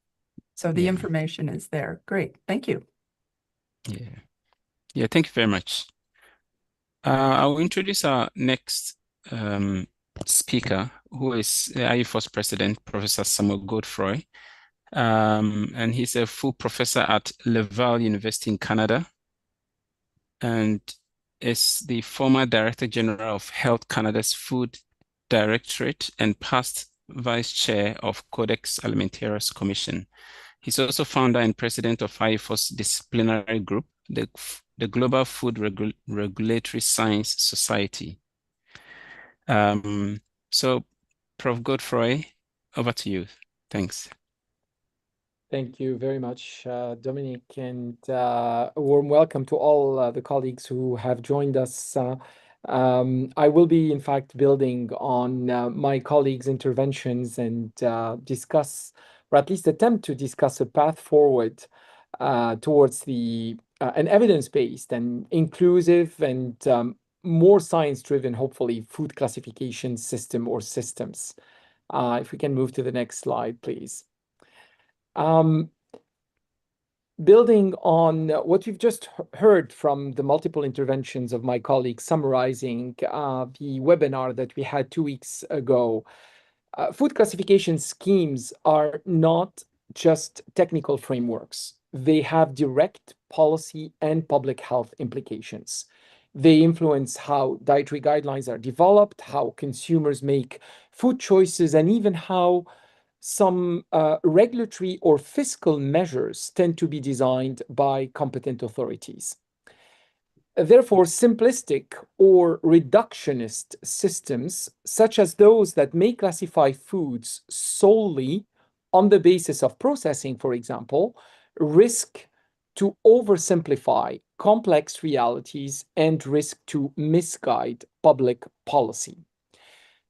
So the information is there. Great. Thank you. Yeah. Yeah, thank you very much. I will introduce our next speaker, who is the IUFOS president, Professor Samuel Godfrey. And he's a full professor at Laval University in Canada, and is the former Director General of Health Canada's Food Directorate and past Vice Chair of Codex Alimentarius Commission. He's also founder and president of IUFOS Disciplinary Group, the Global Food Regulatory Science Society. So, Prof. Godfrey, over to you. Thanks. Thank you very much, Dominic, and a warm welcome to all the colleagues who have joined us. I will be, in fact, building on my colleagues' interventions and discuss, or at least attempt to discuss, a path forward towards an evidence-based and inclusive and more science-driven, hopefully, food classification system or systems. If we can move to the next slide, please. Building on what you've just heard from the multiple interventions of my colleagues summarizing the webinar that we had 2 weeks ago, food classification schemes are not just technical frameworks. They have direct policy and public health implications. They influence how dietary guidelines are developed, how consumers make food choices, and even how some regulatory or fiscal measures tend to be designed by competent authorities. Therefore, simplistic or reductionist systems, such as those that may classify foods solely on the basis of processing, for example, risk to oversimplify complex realities and risk to misguide public policy.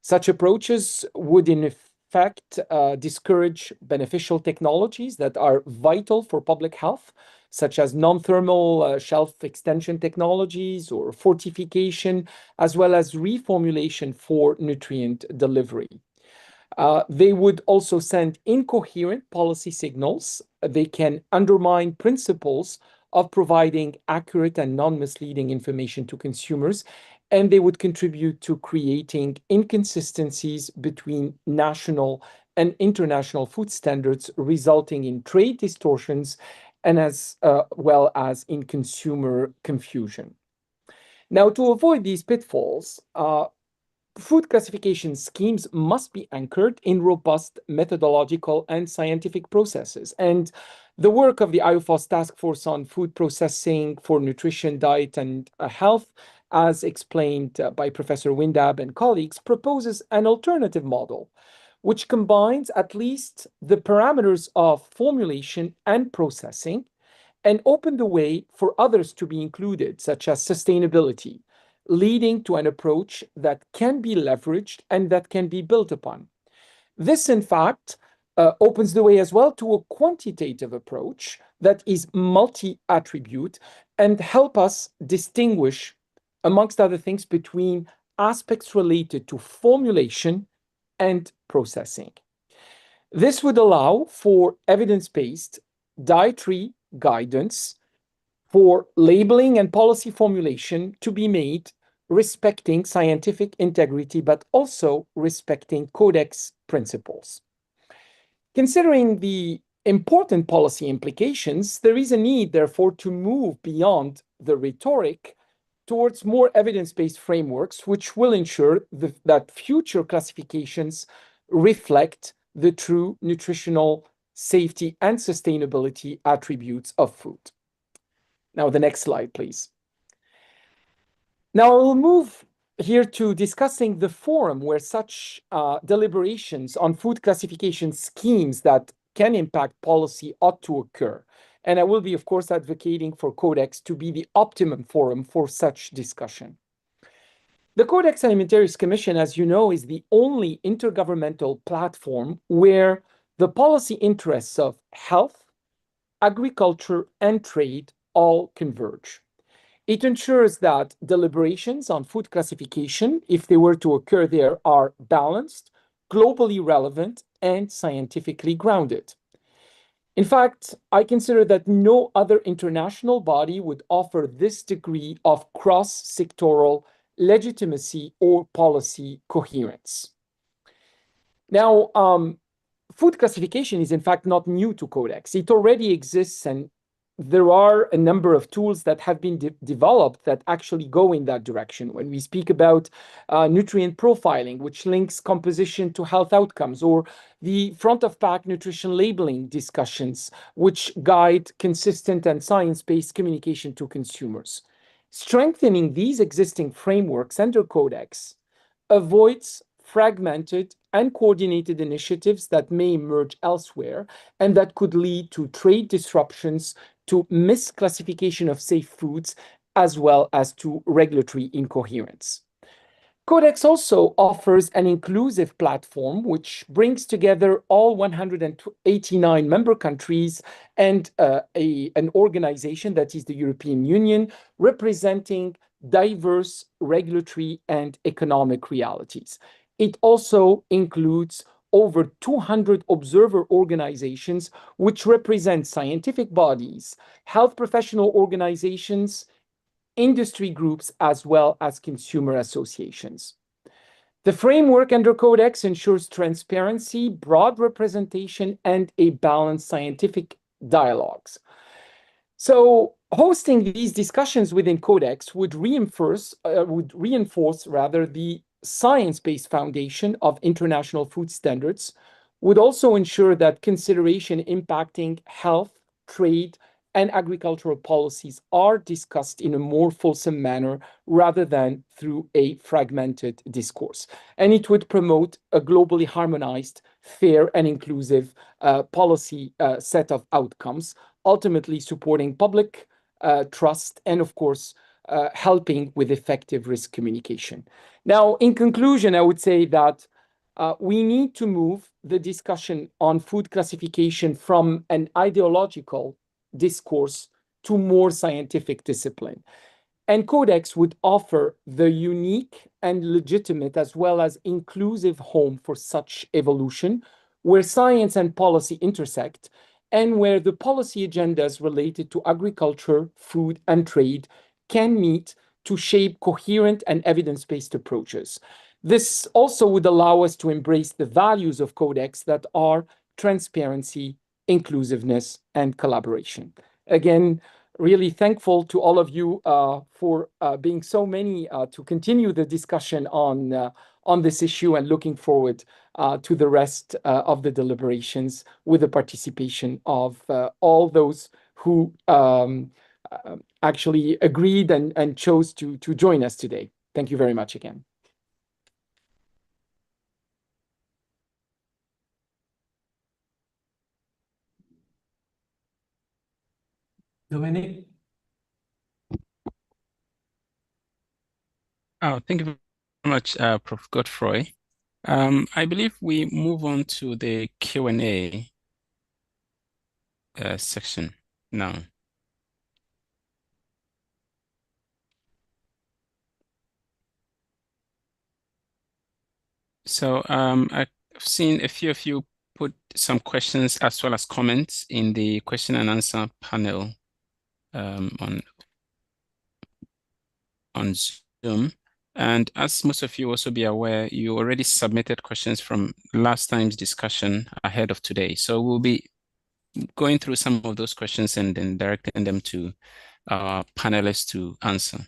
Such approaches would, in fact, discourage beneficial technologies that are vital for public health, such as non-thermal shelf extension technologies or fortification, as well as reformulation for nutrient delivery. They would also send incoherent policy signals. They can undermine principles of providing accurate and non-misleading information to consumers, and they would contribute to creating inconsistencies between national and international food standards, resulting in trade distortions and as well as in consumer confusion. Now, to avoid these pitfalls, food classification schemes must be anchored in robust methodological and scientific processes. And the work of the IUFOS Task Force on Food Processing for Nutrition, Diet, and Health, as explained by Professor Windab and colleagues, proposes an alternative model, which combines at least the parameters of formulation and processing and open the way for others to be included, such as sustainability, leading to an approach that can be leveraged and that can be built upon. This, in fact, opens the way as well to a quantitative approach that is multi-attribute and help us distinguish, amongst other things, between aspects related to formulation and processing. This would allow for evidence-based dietary guidance for labeling and policy formulation to be made respecting scientific integrity, but also respecting codex principles. Considering the important policy implications, there is a need, therefore, to move beyond the rhetoric towards more evidence-based frameworks, which will ensure that future classifications reflect the true nutritional safety and sustainability attributes of food. Now, the next slide, please. Now, I will move here to discussing the forum where such deliberations on food classification schemes that can impact policy ought to occur. And I will be, of course, advocating for Codex to be the optimum forum for such discussion. The Codex Alimentarius Commission, as you know, is the only intergovernmental platform where the policy interests of health, agriculture, and trade all converge. It ensures that deliberations on food classification, if they were to occur there, are balanced, globally relevant, and scientifically grounded. In fact, I consider that no other international body would offer this degree of cross-sectoral legitimacy or policy coherence. Now, food classification is in fact not new to Codex. It already exists, and there are a number of tools that have been developed that actually go in that direction. When we speak about nutrient profiling, which links composition to health outcomes, or the front-of-pack nutrition labeling discussions, which guide consistent and science-based communication to consumers. Strengthening these existing frameworks under Codex avoids fragmented and coordinated initiatives that may emerge elsewhere and that could lead to trade disruptions, to misclassification of safe foods, as well as to regulatory incoherence. Codex also offers an inclusive platform which brings together all 189 member countries and an organization that is the European Union, representing diverse regulatory and economic realities. It also includes over 200 observer organizations, which represent scientific bodies, health professional organizations, industry groups, as well as consumer associations. The framework under Codex ensures transparency, broad representation, and a balanced scientific dialogues. So hosting these discussions within Codex would reinforce the science-based foundation of international food standards, would also ensure that consideration impacting health, trade, and agricultural policies are discussed in a more fulsome manner rather than through a fragmented discourse. And it would promote a globally harmonized, fair, and inclusive policy set of outcomes, ultimately supporting public trust and, of course, helping with effective risk communication. Now, in conclusion, I would say that we need to move the discussion on food classification from an ideological discourse to more scientific discipline. And Codex would offer the unique and legitimate as well as inclusive home for such evolution, where science and policy intersect, and where the policy agendas related to agriculture, food, and trade can meet to shape coherent and evidence-based approaches. This also would allow us to embrace the values of Codex that are transparency, inclusiveness, and collaboration. Again, really thankful to all of you for being so many to continue the discussion on this issue, and looking forward to the rest of the deliberations with the participation of all those who actually agreed and chose to join us today. Thank you very much again. Dominic? Oh, thank you very much, Prof. Godfrey. I believe we move on to the Q&A section now. So I've seen a few of you put some questions as well as comments in the question and answer panel on Zoom. And as most of you also be aware, you already submitted questions from last time's discussion ahead of today. So we'll be going through some of those questions and then directing them to our panelists to answer.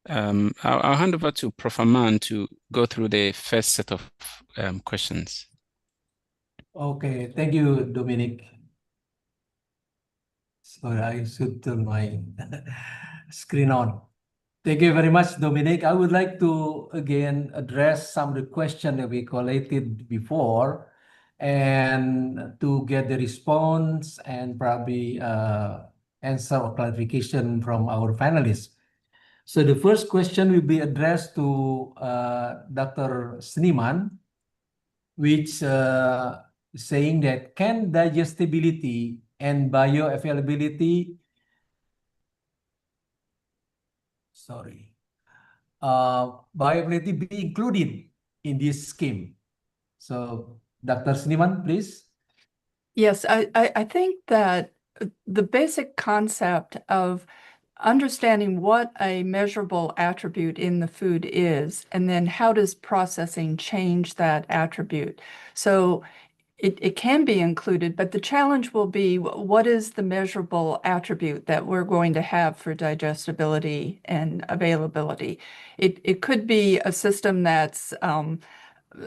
I'll hand over to Prof. Aman to go through the first set of questions. Okay, thank you, Dominic. Sorry, I should turn my screen on. Thank you very much, Dominic. I would like to again address some of the questions that we collated before, and to get the response and probably answer or clarification from our panelists. So the first question will be addressed to Dr. Seniman, which saying that can digestibility and bioavailability, bioavailability be included in this scheme? So Dr. Seniman, please. Yes, I think that the basic concept of understanding what a measurable attribute in the food is, and then how does processing change that attribute. So it can be included, but the challenge will be what is the measurable attribute that we're going to have for digestibility and availability. It could be a system that's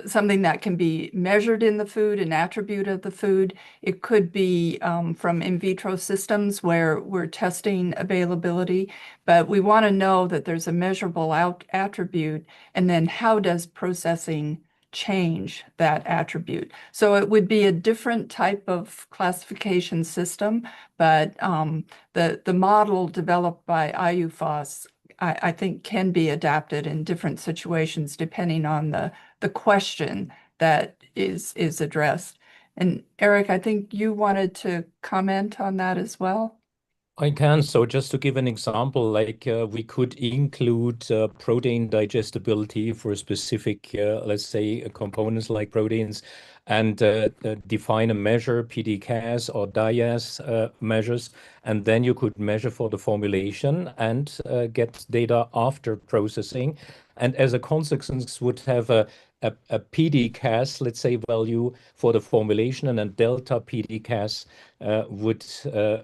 something that can be measured in the food, an attribute of the food. It could be from in vitro systems where we're testing availability, but we want to know that there's a measurable attribute, and then how does processing change that attribute. So it would be a different type of classification system, but the model developed by IUFOS, I think, can be adapted in different situations depending on the question that is addressed. And Eric, I think you wanted to comment on that as well. I can. So just to give an example, like we could include protein digestibility for specific, let's say, components like proteins, and define a measure, PDCAS or DIAS measures, and then you could measure for the formulation and get data after processing. And as a consequence, would have a PDCAS, let's say, value for the formulation, and a delta PDCAS would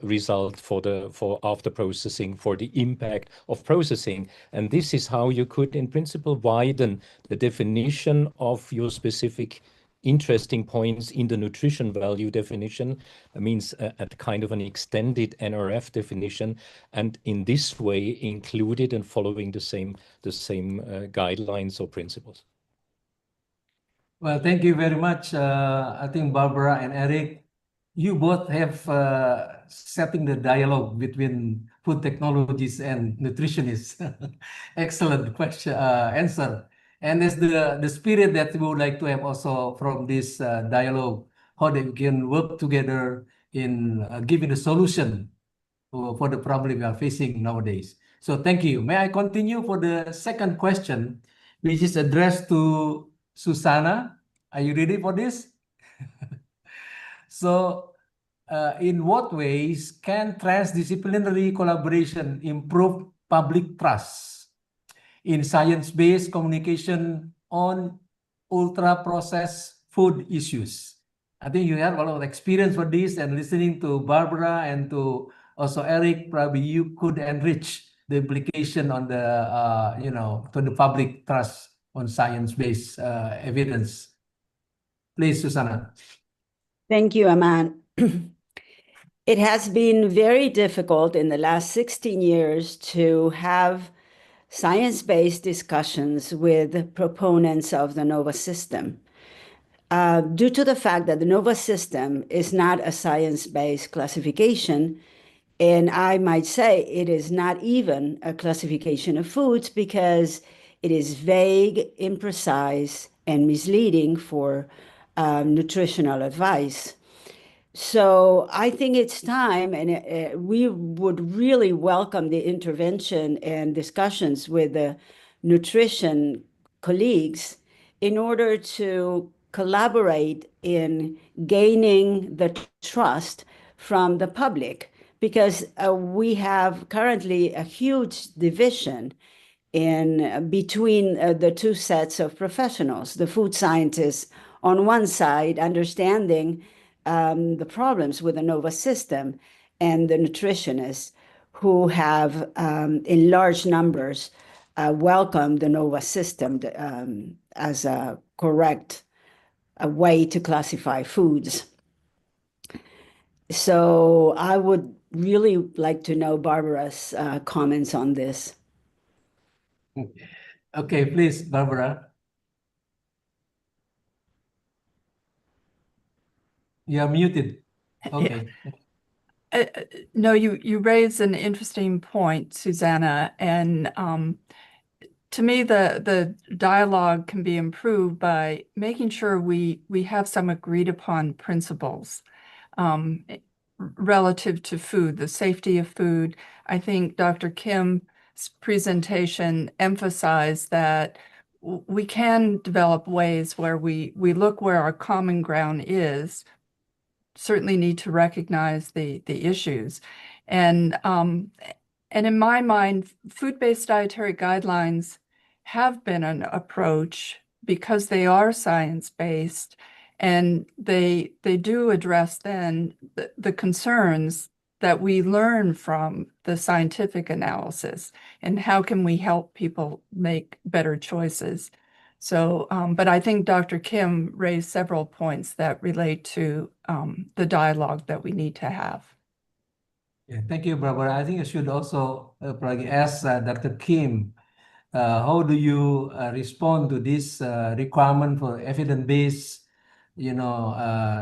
result for after processing, for the impact of processing. And this is how you could, in principle, widen the definition of your specific interesting points in the nutrition value definition. That means a kind of an extended NRF definition, and in this way included and following the same guidelines or principles. Well, thank you very much. I think Barbara and Eric, you both have setting the dialogue between food technologies and nutritionists. Excellent question, answer. And as the spirit that we would like to have also from this dialogue, how they can work together in giving a solution for the problem we are facing nowadays. So thank you. May I continue for the second question, which is addressed to Susanna? Are you ready for this? So, in what ways can transdisciplinary collaboration improve public trust in science-based communication on ultra-processed food issues? I think you have a lot of experience for this, and listening to Barbara and to also Eric, probably you could enrich the implication on the, to the public trust on science-based evidence. Please, Susanna. Thank you, Aman. It has been very difficult in the last 16 years to have science-based discussions with proponents of the NOVA system. Due to the fact that the NOVA system is not a science-based classification, and I might say it is not even a classification of foods because it is vague, imprecise, and misleading for nutritional advice. So I think it's time, and we would really welcome the intervention and discussions with the nutrition colleagues in order to collaborate in gaining the trust from the public, because we have currently a huge division between the two sets of professionals, the food scientists on one side, understanding the problems with the NOVA system, and the nutritionists who have, in large numbers, welcomed the NOVA system as a correct way to classify foods. So I would really like to know Barbara's comments on this. Okay, please, Barbara. You're muted. Okay. No, you raise an interesting point, Susanna, and to me, the dialogue can be improved by making sure we have some agreed upon principles relative to food, the safety of food. I think Dr. Kim's presentation emphasized that we can develop ways where we look where our common ground is, certainly need to recognize the issues. And in my mind, food-based dietary guidelines have been an approach because they are science-based and they do address then the concerns that we learn from the scientific analysis and how can we help people make better choices. So, but I think Dr. Kim raised several points that relate to the dialogue that we need to have. Yeah, thank you, Barbara. I think I should also probably ask Dr. Kim, how do you respond to this requirement for evidence-based,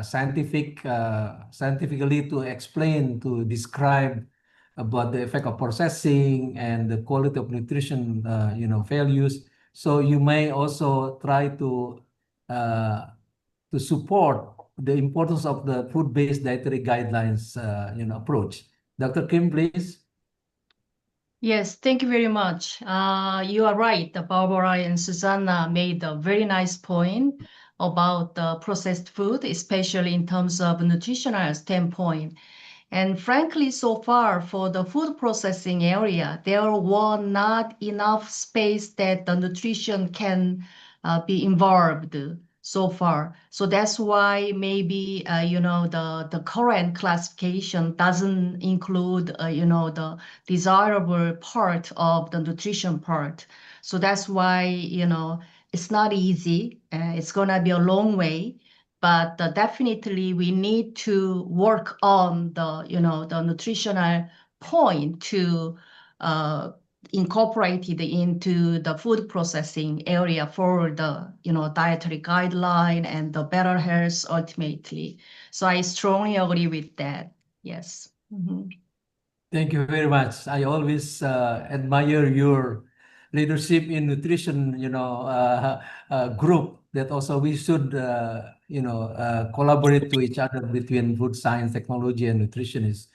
scientifically to explain, to describe about the effect of processing and the quality of nutrition, values. So you may also try to support the importance of the food-based dietary guidelines, approach. Dr. Kim, please. Yes, thank you very much. You are right. Barbara and Susanna made a very nice point about the processed food, especially in terms of nutritional standpoint. And frankly, so far for the food processing area, there was not enough space that the nutrition can be involved so far. So that's why maybe, the current classification doesn't include, the desirable part of the nutrition part. So that's why, it's not easy. It's going to be a long way. But definitely we need to work on the nutritional point to incorporate it into the food processing area for the dietary guideline and the better health ultimately. So I strongly agree with that. Yes. Mm-hmm. Thank you very much. I always admire your leadership in nutrition, group that also we should, collaborate to each other between food science, technology, and nutritionists.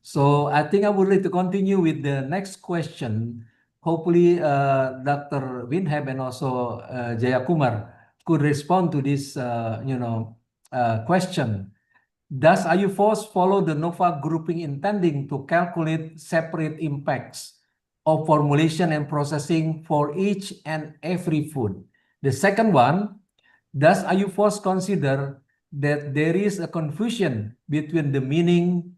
So I think I would like to continue with the next question. Hopefully, Dr. Winhab and also Jayakumar could respond to this, question. Does IUFOS follow the NOVA grouping intending to calculate separate impacts of formulation and processing for each and every food? The second one, does IUFOS consider that there is a confusion between the meaning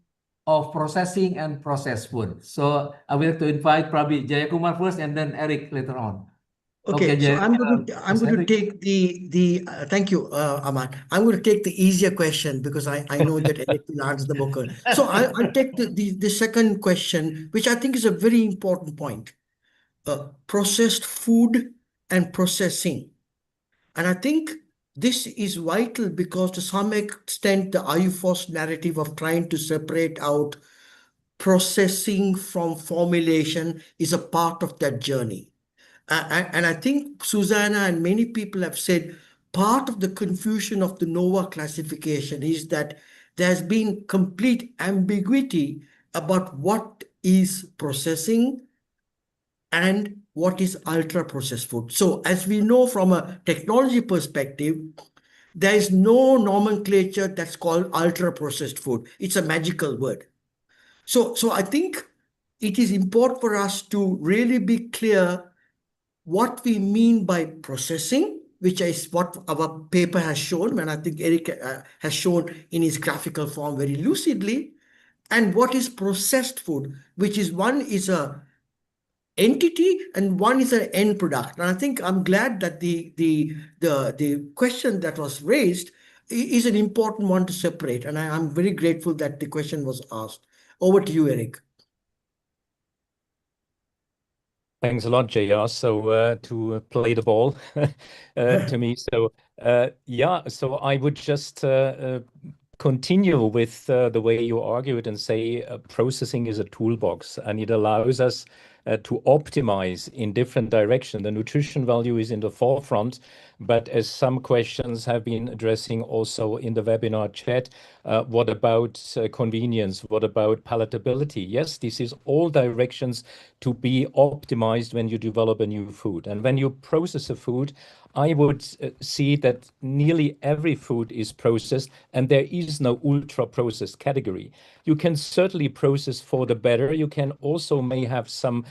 of processing and processed food? So I will have to invite probably Jayakumar first and then Eric later on. Okay, so I'm going to take the thank you, Aman. I'm going to take the easier question because I know that Eric will answer the book. So I'll take the second question, which I think is a very important point. Processed food and processing. And I think this is vital because to some extent the IUFOS narrative of trying to separate out processing from formulation is a part of that journey. And I think Susanna and many people have said part of the confusion of the NOVA classification is that there's been complete ambiguity about what is processing and what is ultra processed food. So as we know from a technology perspective, there is no nomenclature that's called ultra processed food. It's a magical word. So I think it is important for us to really be clear what we mean by processing, which is what our paper has shown, and I think Eric has shown in his graphical form very lucidly, and what is processed food, which is one is a entity and one is an end product. And I think I'm glad that the question that was raised is an important one to separate, and I'm very grateful that the question was asked. Over to you, Eric. Thanks a lot, JR. So to play the ball to me. So so I would just continue with the way you argued and say processing is a toolbox, and it allows us to optimize in different directions. The nutrition value is in the forefront, but as some questions have been addressing also in the webinar chat, what about convenience? What about palatability? Yes, this is all directions to be optimized when you develop a new food. And when you process a food, I would see that nearly every food is processed, and there is no ultra processed category. You can certainly process for the better. You can also may have some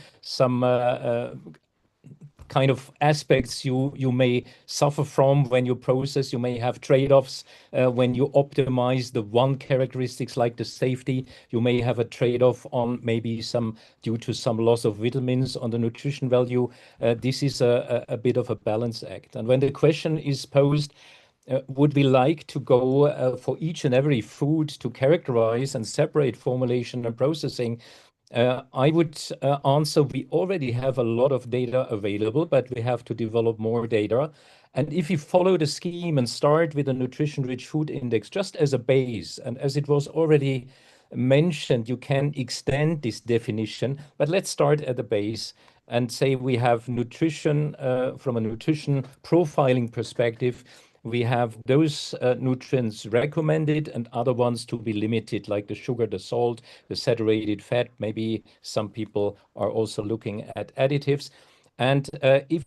kind of aspects you may suffer from when you process. You may have trade-offs when you optimize the one characteristics like the safety. You may have a trade-off on maybe some due to some loss of vitamins on the nutrition value. This is a bit of a balance act. And when the question is posed, would we like to go for each and every food to characterize and separate formulation and processing? I would answer, we already have a lot of data available, but we have to develop more data. And if you follow the scheme and start with a nutrition-rich food index just as a base, and as it was already mentioned, you can extend this definition, but let's start at the base and say we have nutrition from a nutrition profiling perspective. We have those nutrients recommended and other ones to be limited, like the sugar, the salt, the saturated fat. Maybe some people are also looking at additives. And if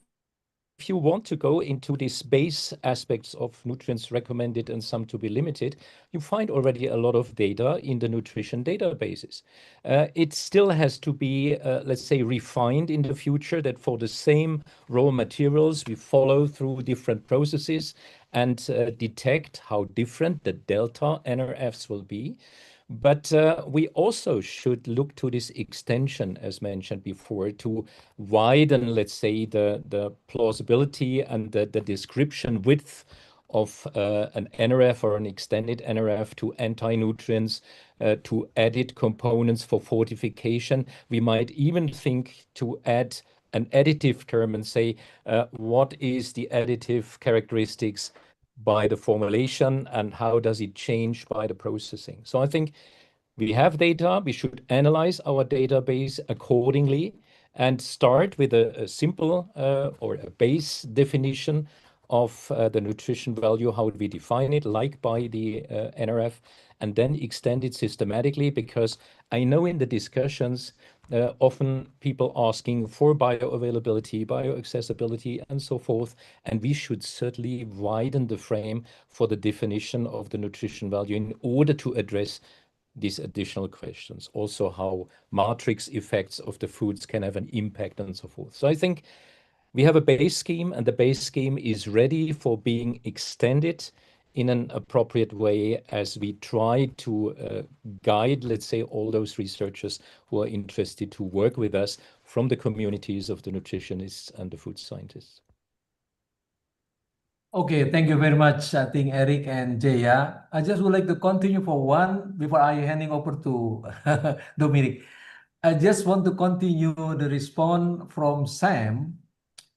you want to go into these base aspects of nutrients recommended and some to be limited, you find already a lot of data in the nutrition databases. It still has to be, let's say, refined in the future, that for the same raw materials, we follow through different processes and detect how different the delta NRFs will be. But we also should look to this extension, as mentioned before, to widen, let's say, the plausibility and the description width of an NRF or an extended NRF to anti-nutrients, to added components for fortification. We might even think to add an additive term and say, what is the additive characteristics by the formulation and how does it change by the processing? So I think we have data, we should analyze our database accordingly and start with a simple or a base definition of the nutrition value, how we define it, like by the NRF, and then extend it systematically, because I know in the discussions, often people asking for bioavailability, bioaccessibility, and so forth, and we should certainly widen the frame for the definition of the nutrition value in order to address these additional questions. Also how matrix effects of the foods can have an impact and so forth. So I think we have a base scheme, and the base scheme is ready for being extended in an appropriate way as we try to guide, let's say, all those researchers who are interested to work with us from the communities of the nutritionists and the food scientists. Okay, thank you very much, I think, Eric and Jaya. I just would like to continue for one before I handing over to Dominic. I just want to continue the response from Sam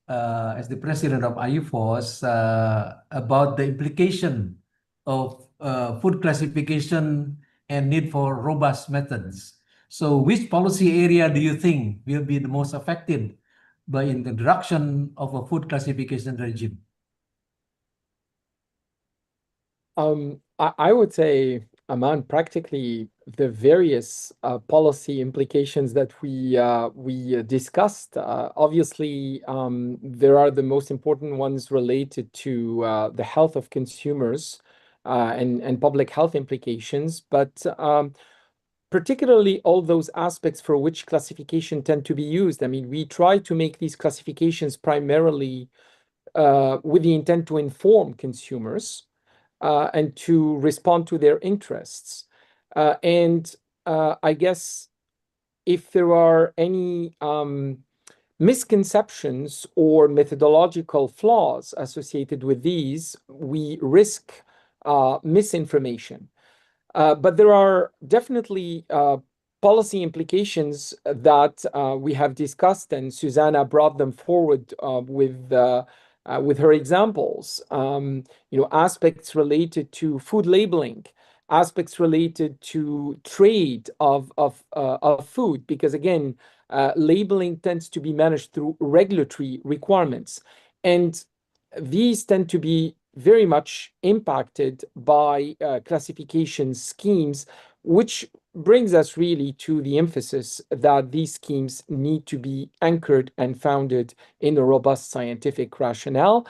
as the president of IUFOS about the implication of food classification and need for robust methods. So which policy area do you think will be the most affected by the introduction of a food classification regime? I would say, Aman, practically the various policy implications that we discussed. Obviously, there are the most important ones related to the health of consumers and public health implications, but particularly all those aspects for which classification tend to be used. I mean, we try to make these classifications primarily with the intent to inform consumers and to respond to their interests. I guess if there are any misconceptions or methodological flaws associated with these, we risk misinformation. But there are definitely policy implications that we have discussed, and Susanna brought them forward with her examples. Aspects related to food labeling aspects related to trade of food, because again, labeling tends to be managed through regulatory requirements, and these tend to be very much impacted by classification schemes, which brings us really to the emphasis that these schemes need to be anchored and founded in a robust scientific rationale.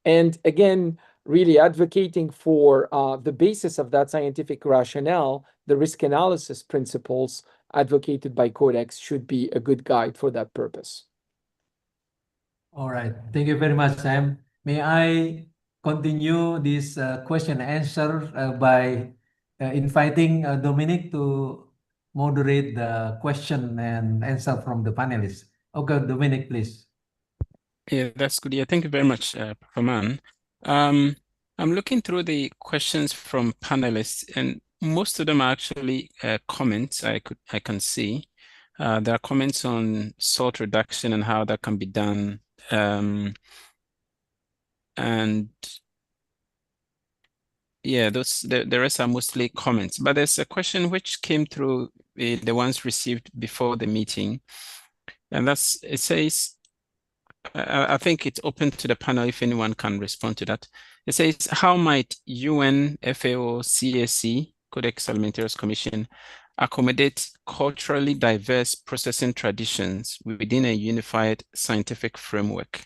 And again, really advocating for the basis of that scientific rationale, the risk analysis principles advocated by Codex should be a good guide for that purpose. All right. Thank you very much, Sam. May I continue this question and answer by inviting Dominic to moderate the question and answer from the panelists. Okay, Dominic, please. Yeah, that's good. Yeah, thank you very much, Professor Mann. I'm looking through the questions from panelists, and most of them are actually comments I can see. There are comments on salt reduction and how that can be done. And yeah, the rest are mostly comments. But there's a question which came through the ones received before the meeting, and it says, I think it's open to the panel if anyone can respond to that. It says, how might UN, FAO, CAC, Codex Alimentarius Commission, accommodate culturally diverse processing traditions within a unified scientific framework?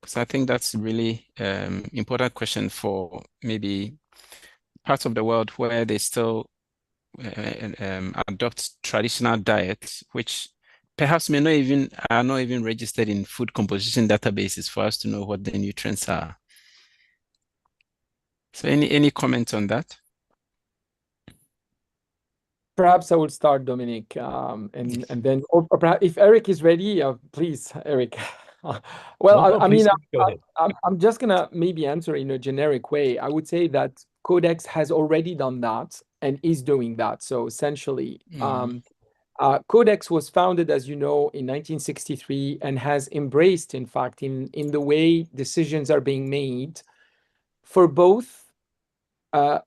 Because I think that's really important question for maybe parts of the world where they still adopt traditional diets, which perhaps are not even registered in food composition databases for us to know what the nutrients are. So any comments on that? Perhaps I will start, Dominic, and then, or perhaps if Eric is ready, please, Eric. Well, I mean, I'm just gonna maybe answer in a generic way. I would say that Codex has already done that and is doing that. So essentially, Codex was founded, as you know, in 1963 and has embraced, in fact, in the way decisions are being made for both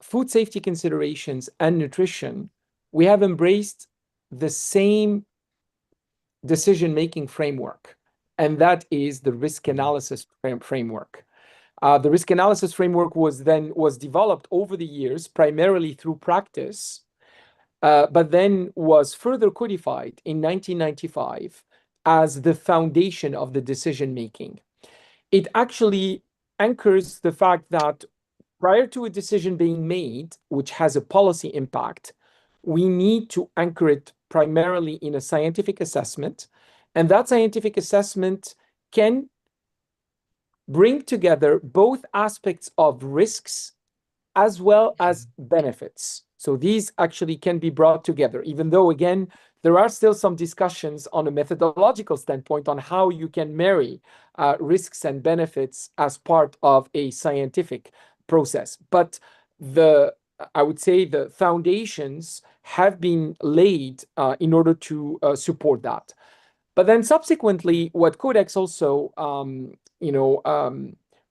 food safety considerations and nutrition. We have embraced the same decision-making framework, and that is the risk analysis framework. The risk analysis framework was developed over the years, primarily through practice, but then was further codified in 1995 as the foundation of the decision-making. It actually anchors the fact that prior to a decision being made, which has a policy impact, we need to anchor it primarily in a scientific assessment. And that scientific assessment can bring together both aspects of risks as well as benefits. So these actually can be brought together, even though, again, there are still some discussions on a methodological standpoint on how you can marry risks and benefits as part of a scientific process. But I would say the foundations have been laid in order to support that. But then subsequently, what Codex also,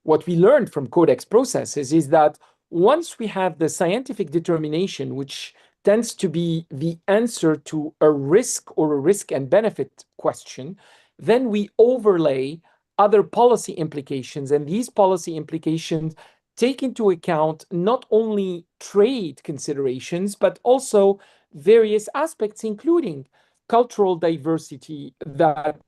what we learned from Codex processes is that once we have the scientific determination, which tends to be the answer to a risk or a risk and benefit question, then we overlay other policy implications. And these policy implications take into account not only trade considerations, but also various aspects, including cultural diversity that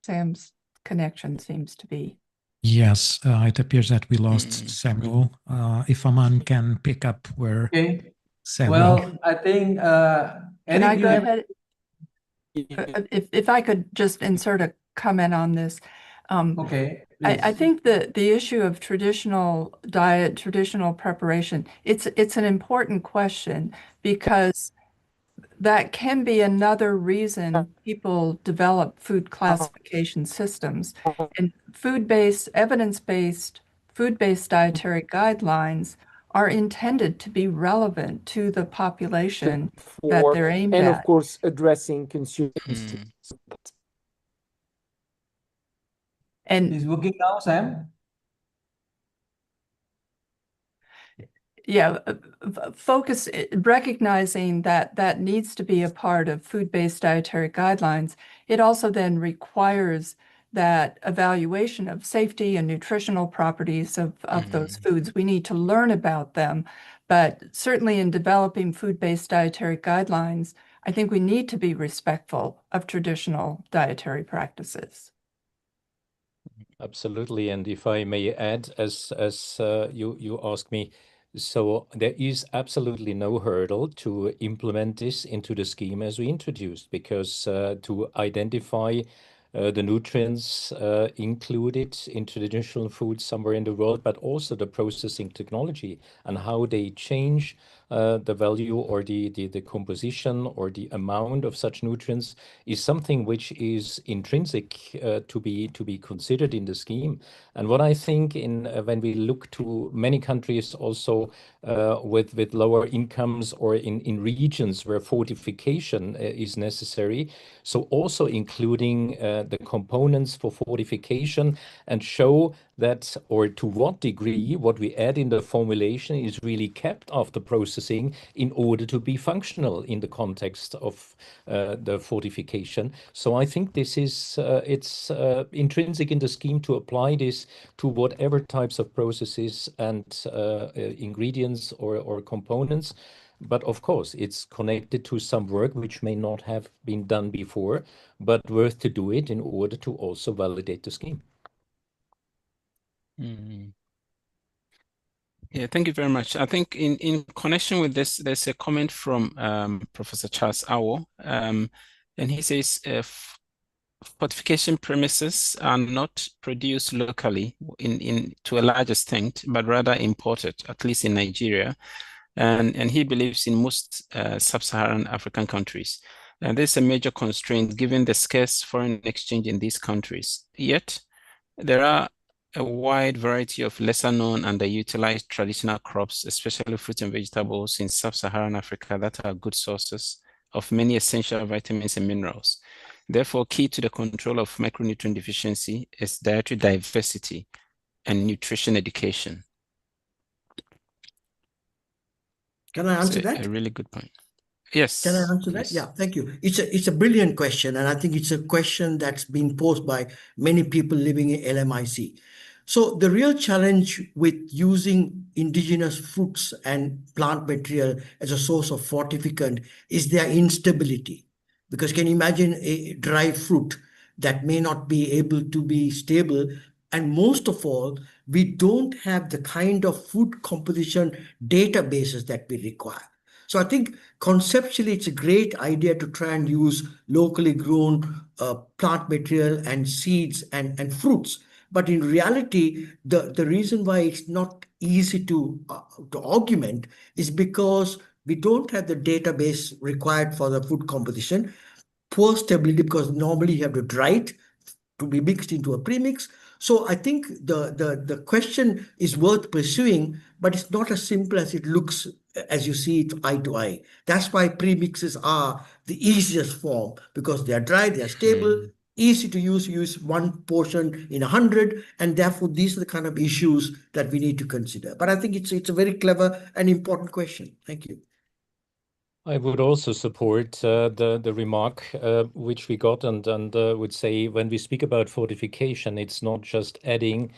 Sam's connection seems to be. Yes, it appears that we lost Samuel. If Aman can pick up where Samuel. Well, I think Can I go ahead? If I could just insert a comment on this. Okay. I think that the issue of traditional diet, traditional preparation, it's an important question because that can be another reason people develop food classification systems. And evidence-based, food-based dietary guidelines are intended to be relevant to the population that for, they're aimed and at. of course addressing consumer And Is working now, Sam? yeah, recognizing that that needs to be a part of food-based dietary guidelines, it also then requires that evaluation of safety and nutritional properties of those foods. We need to learn about them, but certainly in developing food-based dietary guidelines, I think we need to be respectful of traditional dietary practices. Absolutely, and if I may add, as you asked me, so there is absolutely no hurdle to implement this into the scheme as we introduced, because to identify the nutrients included in traditional foods somewhere in the world, but also the processing technology and how they change the value or the composition or the amount of such nutrients is something which is intrinsic to be considered in the scheme. And what I think when we look to many countries also with lower incomes or in regions where fortification is necessary, so also including the components for fortification and show that, or to what degree what we add in the formulation is really kept after processing in order to be functional in the context of the fortification. So I think this is it's intrinsic in the scheme to apply this to whatever types of processes and ingredients or components. But of course, it's connected to some work which may not have been done before, but worth to do it in order to also validate the scheme. Yeah, thank you very much. I think in connection with this, there's a comment from Professor Charles Awo, and he says fortification premises are not produced locally to a large extent, but rather imported, at least in Nigeria. And he believes in most sub-Saharan African countries. And this is a major constraint given the scarce foreign exchange in these countries. Yet, there are a wide variety of lesser known and underutilized traditional crops, especially fruits and vegetables in sub-Saharan Africa that are good sources of many essential vitamins and minerals. Therefore, key to the control of micronutrient deficiency is dietary diversity and nutrition education. Can I answer that? A really good point. Yes. Can I answer that? Yeah, thank you. It's a brilliant question, and I think it's a question that's been posed by many people living in LMIC. So the real challenge with using indigenous fruits and plant material as a source of fortificant is their instability. Because can you imagine a dry fruit that may not be able to be stable? And most of all, we don't have the kind of food composition databases that we require. So I think conceptually, it's a great idea to try and use locally grown plant material and seeds and fruits. But in reality, the reason why it's not easy to augment is because we don't have the database required for the food composition. Poor stability, because normally you have to dry it to be mixed into a premix. So I think the question is worth pursuing, but it's not as simple as it looks as you see it eye to eye. That's why premixes are the easiest form, because they are dry, they are stable, easy to use one portion in 100, and therefore these are the kind of issues that we need to consider. But I think it's a very clever and important question. Thank you. I would also support the remark which we got and would say when we speak about fortification, it's not just adding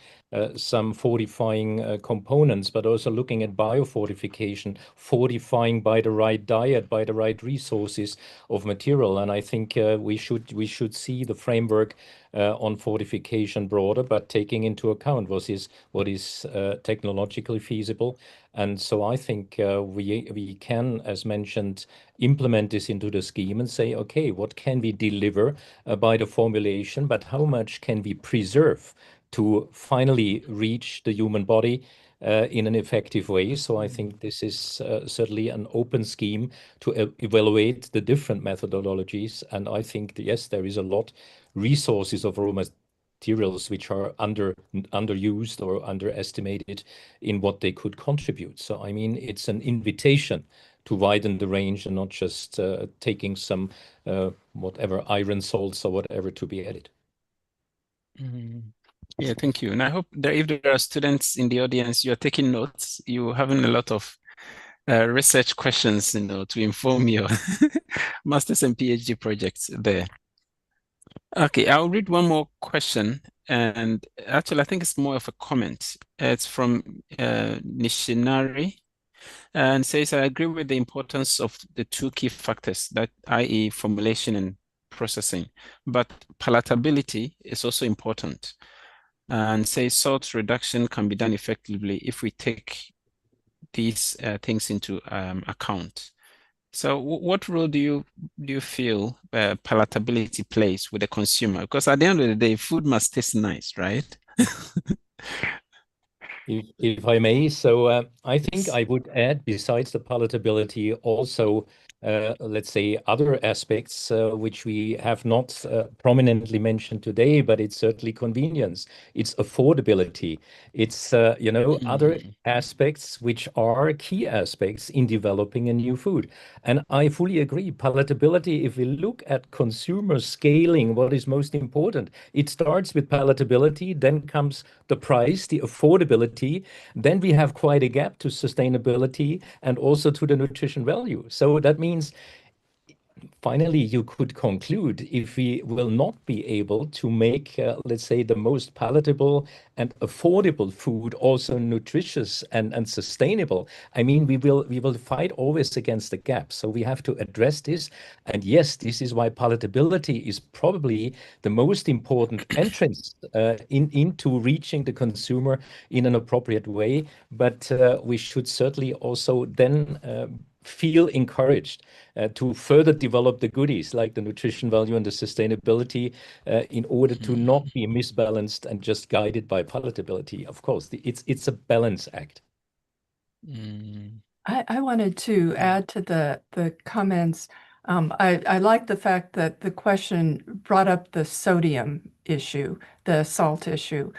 some fortifying components, but also looking at biofortification, fortifying by the right diet, by the right resources of material. And I think we should see the framework on fortification broader, but taking into account what is technologically feasible. And so I think we can, as mentioned, implement this into the scheme and say, okay, what can we deliver by the formulation, but how much can we preserve to finally reach the human body in an effective way? So I think this is certainly an open scheme to evaluate the different methodologies. And I think, yes, there is a lot resources of raw materials which are underused or underestimated in what they could contribute. So, I mean, it's an invitation to widen the range and not just taking some whatever iron salts or whatever to be added. Yeah, thank you. And I hope that if there are students in the audience, you're taking notes, you're having a lot of research questions, to inform your master's and PhD projects there. Okay, I'll read one more question, and actually I think it's more of a comment. It's from Nishinari, and says, I agree with the importance of the two key factors, that i.e. formulation and processing, but palatability is also important, and says salt reduction can be done effectively if we take these things into account. So what role do you feel palatability plays with the consumer? Because at the end of the day, food must taste nice, right? If I may, so I think I would add, besides the palatability, also let's say other aspects which we have not prominently mentioned today, but it's certainly convenience, it's affordability, it's other aspects which are key aspects in developing a new food. And I fully agree, palatability, if we look at consumer scaling, what is most important, it starts with palatability, then comes the price, the affordability, then we have quite a gap to sustainability and also to the nutrition value. So that means finally, you could conclude, if we will not be able to make, let's say, the most palatable and affordable food also nutritious and sustainable, I mean, we will fight always against the gap. So we have to address this. And yes, this is why palatability is probably the most important entrance into reaching the consumer in an appropriate way. But we should certainly also then feel encouraged to further develop the goodies like the nutrition value and the sustainability in order to not be misbalanced and just guided by palatability. Of course, it's a balance act. I wanted to add to the comments. I like the fact that the question brought up the sodium issue, the salt issue,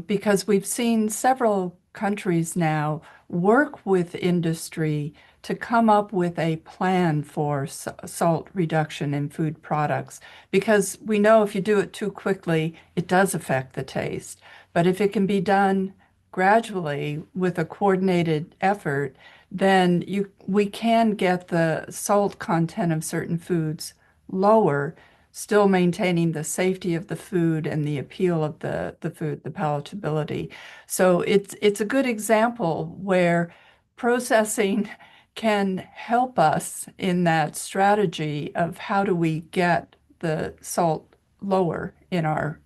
because we've seen several countries now work with industry to come up with a plan for salt reduction in food products, because we know if you do it too quickly, it does affect the taste. But if it can be done gradually with a coordinated effort, then we can get the salt content of certain foods lower, still maintaining the safety of the food and the appeal of the food, the palatability. So it's a good example where processing can help us in that strategy of how do we get the salt lower in our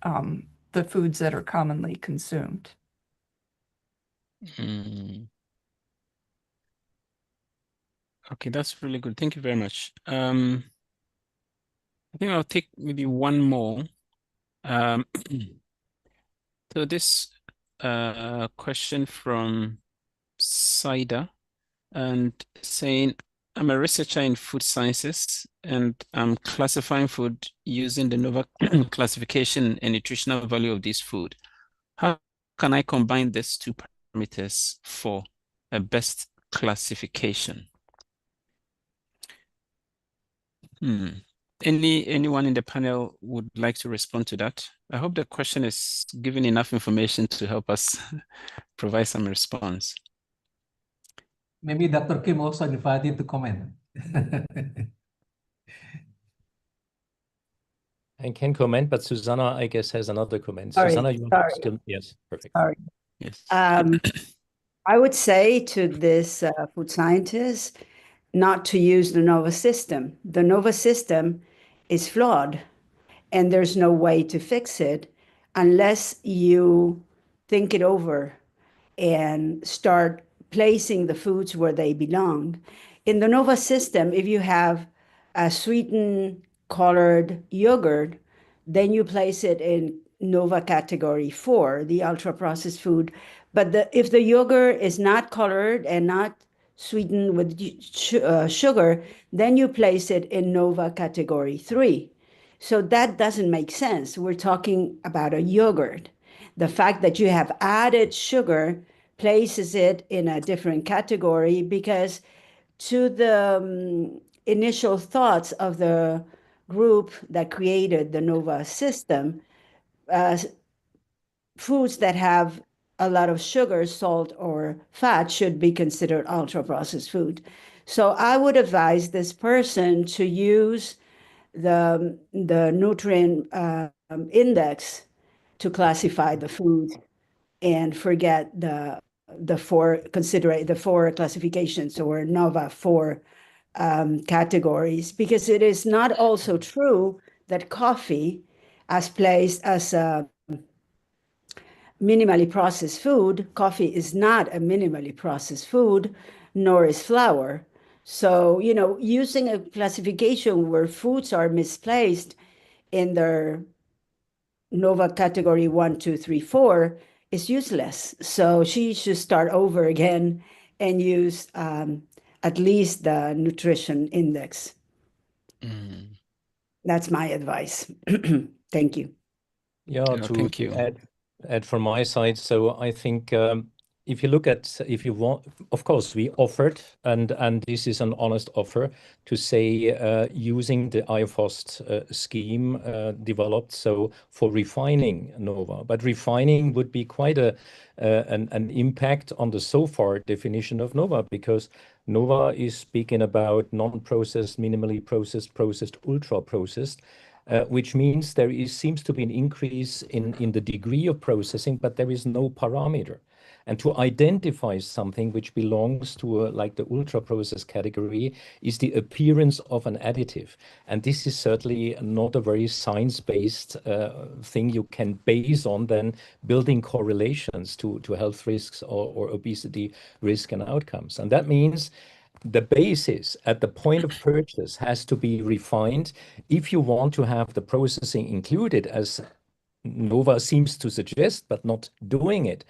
the foods that are commonly consumed. Okay, that's really good. Thank you very much. I think I'll take maybe one more. So this question from Saida, and saying, I'm a researcher in food sciences and I'm classifying food using the NOVA classification and nutritional value of this food. How can I combine these two parameters for a best classification? Anyone in the panel would like to respond to that? I hope the question is giving enough information to help us provide some response. Maybe Dr. Kim also invited to comment. I can comment, but Susanna, I guess, has another comment. Sorry, Susanna, you sorry. still, yes, perfect. Sorry. Yes. I would say to this food scientist not to use the NOVA system. The NOVA system is flawed, and there's no way to fix it unless you think it over and start placing the foods where they belong. In the NOVA system, if you have a sweetened colored yogurt, then you place it in NOVA category 4, the ultra-processed food. But if the yogurt is not colored and not sweetened with sugar, then you place it in NOVA category 3. So that doesn't make sense. We're talking about a yogurt. The fact that you have added sugar places it in a different category because to the initial thoughts of the group that created the NOVA system, foods that have a lot of sugar, salt, or fat should be considered ultra-processed food. So I would advise this person to use the nutrient index to classify the food and forget the four classifications or NOVA 4 categories, because it is not also true that coffee, as placed as a minimally processed food, coffee is not a minimally processed food, nor is flour. So, using a classification where foods are misplaced in their NOVA category 1, 2, 3, 4 is useless. So she should start over again and use at least the nutrition index. That's my advice. Thank you. Yeah, thank you. Add from my side. So I think if you want, of course, we offered, and this is an honest offer, to say using the IFOST scheme developed so for refining NOVA. But refining would be quite an impact on the so far definition of NOVA, because NOVA is speaking about non-processed, minimally processed, processed, ultra-processed. Which means there seems to be an increase in the degree of processing, but there is no parameter. And to identify something which belongs to like the ultra-processed category is the appearance of an additive. And this is certainly not a very science-based thing you can base on then building correlations to health risks or obesity risk and outcomes. And that means the basis at the point of purchase has to be refined if you want to have the processing included, as NOVA seems to suggest, but not doing it.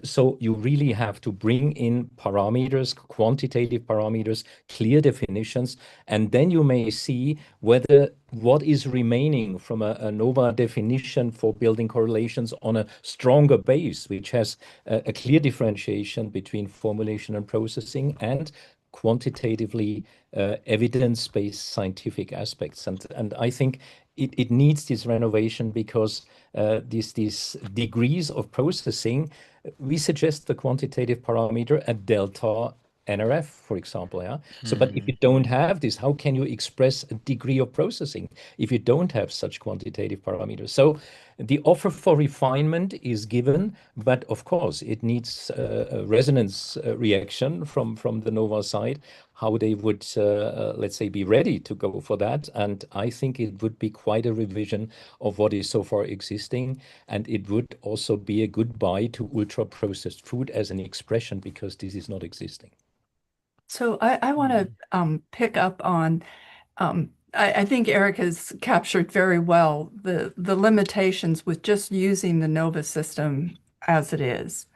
So you really have to bring in parameters, quantitative parameters, clear definitions, and then you may see whether what is remaining from a NOVA definition for building correlations on a stronger base, which has a clear differentiation between formulation and processing and quantitatively evidence-based scientific aspects. And I think it needs this renovation because these degrees of processing, we suggest the quantitative parameter at delta NRF, for example. Yeah. So, but if you don't have this, how can you express a degree of processing if you don't have such quantitative parameters? So the offer for refinement is given, but of course it needs a resonance reaction from the NOVA side, how they would, let's say, be ready to go for that. And I think it would be quite a revision of what is so far existing. And it would also be a goodbye to ultra-processed food as an expression, because this is not existing. So I want to pick up on, I think Eric has captured very well the limitations with just using the NOVA system as it is.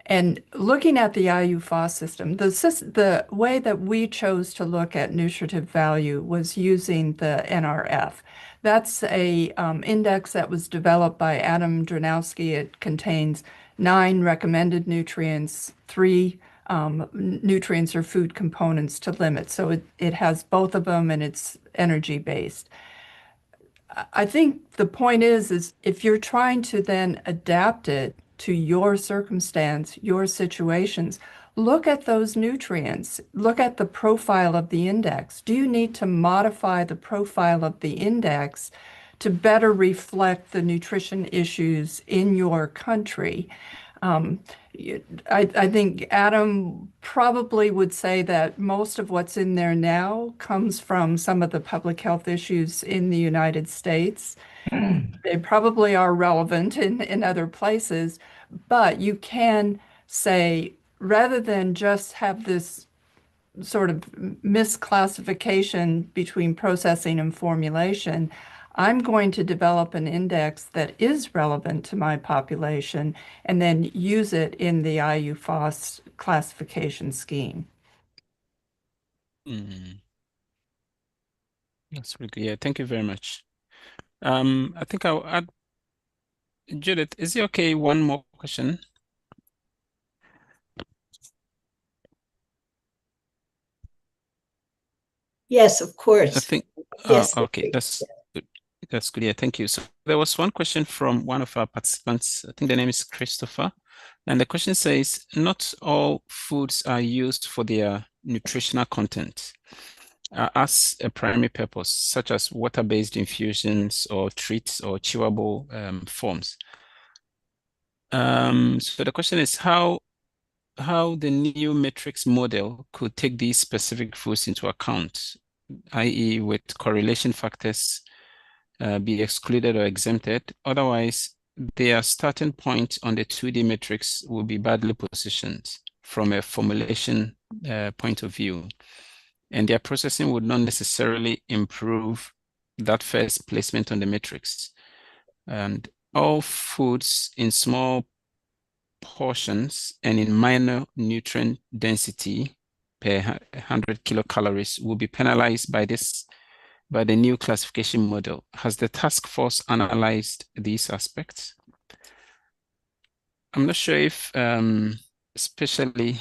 And looking at the IUFOS system, the way that we chose to look at nutritive value was using the NRF. That's a index that was developed by Adam Dranowski. It contains 9 recommended nutrients, 3 nutrients or food components to limit. So it has both of them, and it's energy-based. I think the point is if you're trying to then adapt it to your circumstance, your situations, look at those nutrients, look at the profile of the index. Do you need to modify the profile of the index to better reflect the nutrition issues in your country? I think Adam probably would say that most of what's in there now comes from some of the public health issues in the United States. They probably are relevant in other places, but you can say, rather than just have this sort of misclassification between processing and formulation, I'm going to develop an index that is relevant to my population and then use it in the IUFOS classification scheme. That's really good. Yeah, thank you very much. I think I'll add, Judith, is it okay? One more question. Yes, of course. I think, Yes. okay, that's good. That's good. Yeah, thank you. So there was one question from one of our participants. I think the name is Christopher. And the question says, not all foods are used for their nutritional content as a primary purpose, such as water-based infusions or treats or chewable forms. So the question is how the new matrix model could take these specific foods into account, i.e. with correlation factors be excluded or exempted. Otherwise, their starting point on the 2D matrix will be badly positioned from a formulation point of view. And their processing would not necessarily improve that first placement on the matrix. And all foods in small portions and in minor nutrient density per 100 kilocalories will be penalized by the new classification model. Has the task force analyzed these aspects? I'm not sure if, especially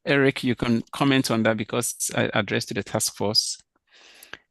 Eric, you can comment on that because I addressed to the task force,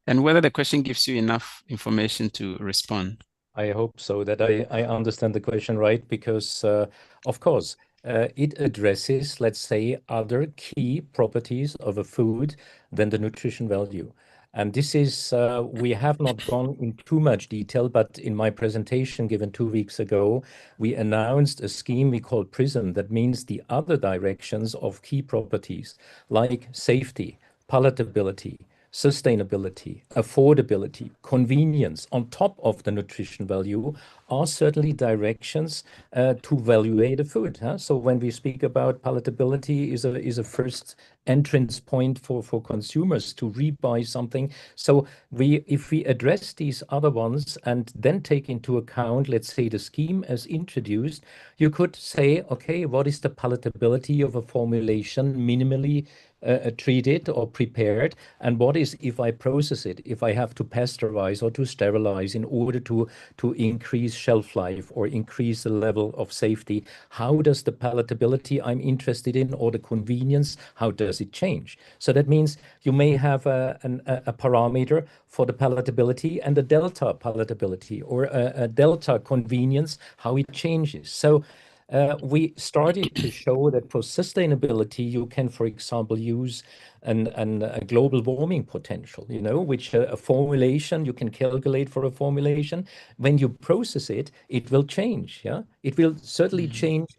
and whether the question gives you enough information to respond. I hope so, that I understand the question right, because of course, it addresses, let's say, other key properties of a food than the nutrition value. And this is, we have not gone in too much detail, but in my presentation given 2 weeks ago, we announced a scheme we call PRISM. That means the other directions of key properties like safety, palatability, sustainability, affordability, convenience on top of the nutrition value are certainly directions to evaluate a food. So when we speak about palatability is a first entrance point for consumers to rebuy something. So if we address these other ones and then take into account, let's say, the scheme as introduced, you could say, okay, what is the palatability of a formulation minimally treated or prepared, and what is if I process it, if I have to pasteurize or to sterilize in order to increase shelf life or increase the level of safety? How does the palatability I'm interested in or the convenience, how does it change? So that means you may have a parameter for the palatability and a delta palatability or a delta convenience, how it changes. So we started to show that for sustainability, you can, for example, use a global warming potential, which a formulation, you can calculate for a formulation. When you process it, it will change. Yeah, it will certainly change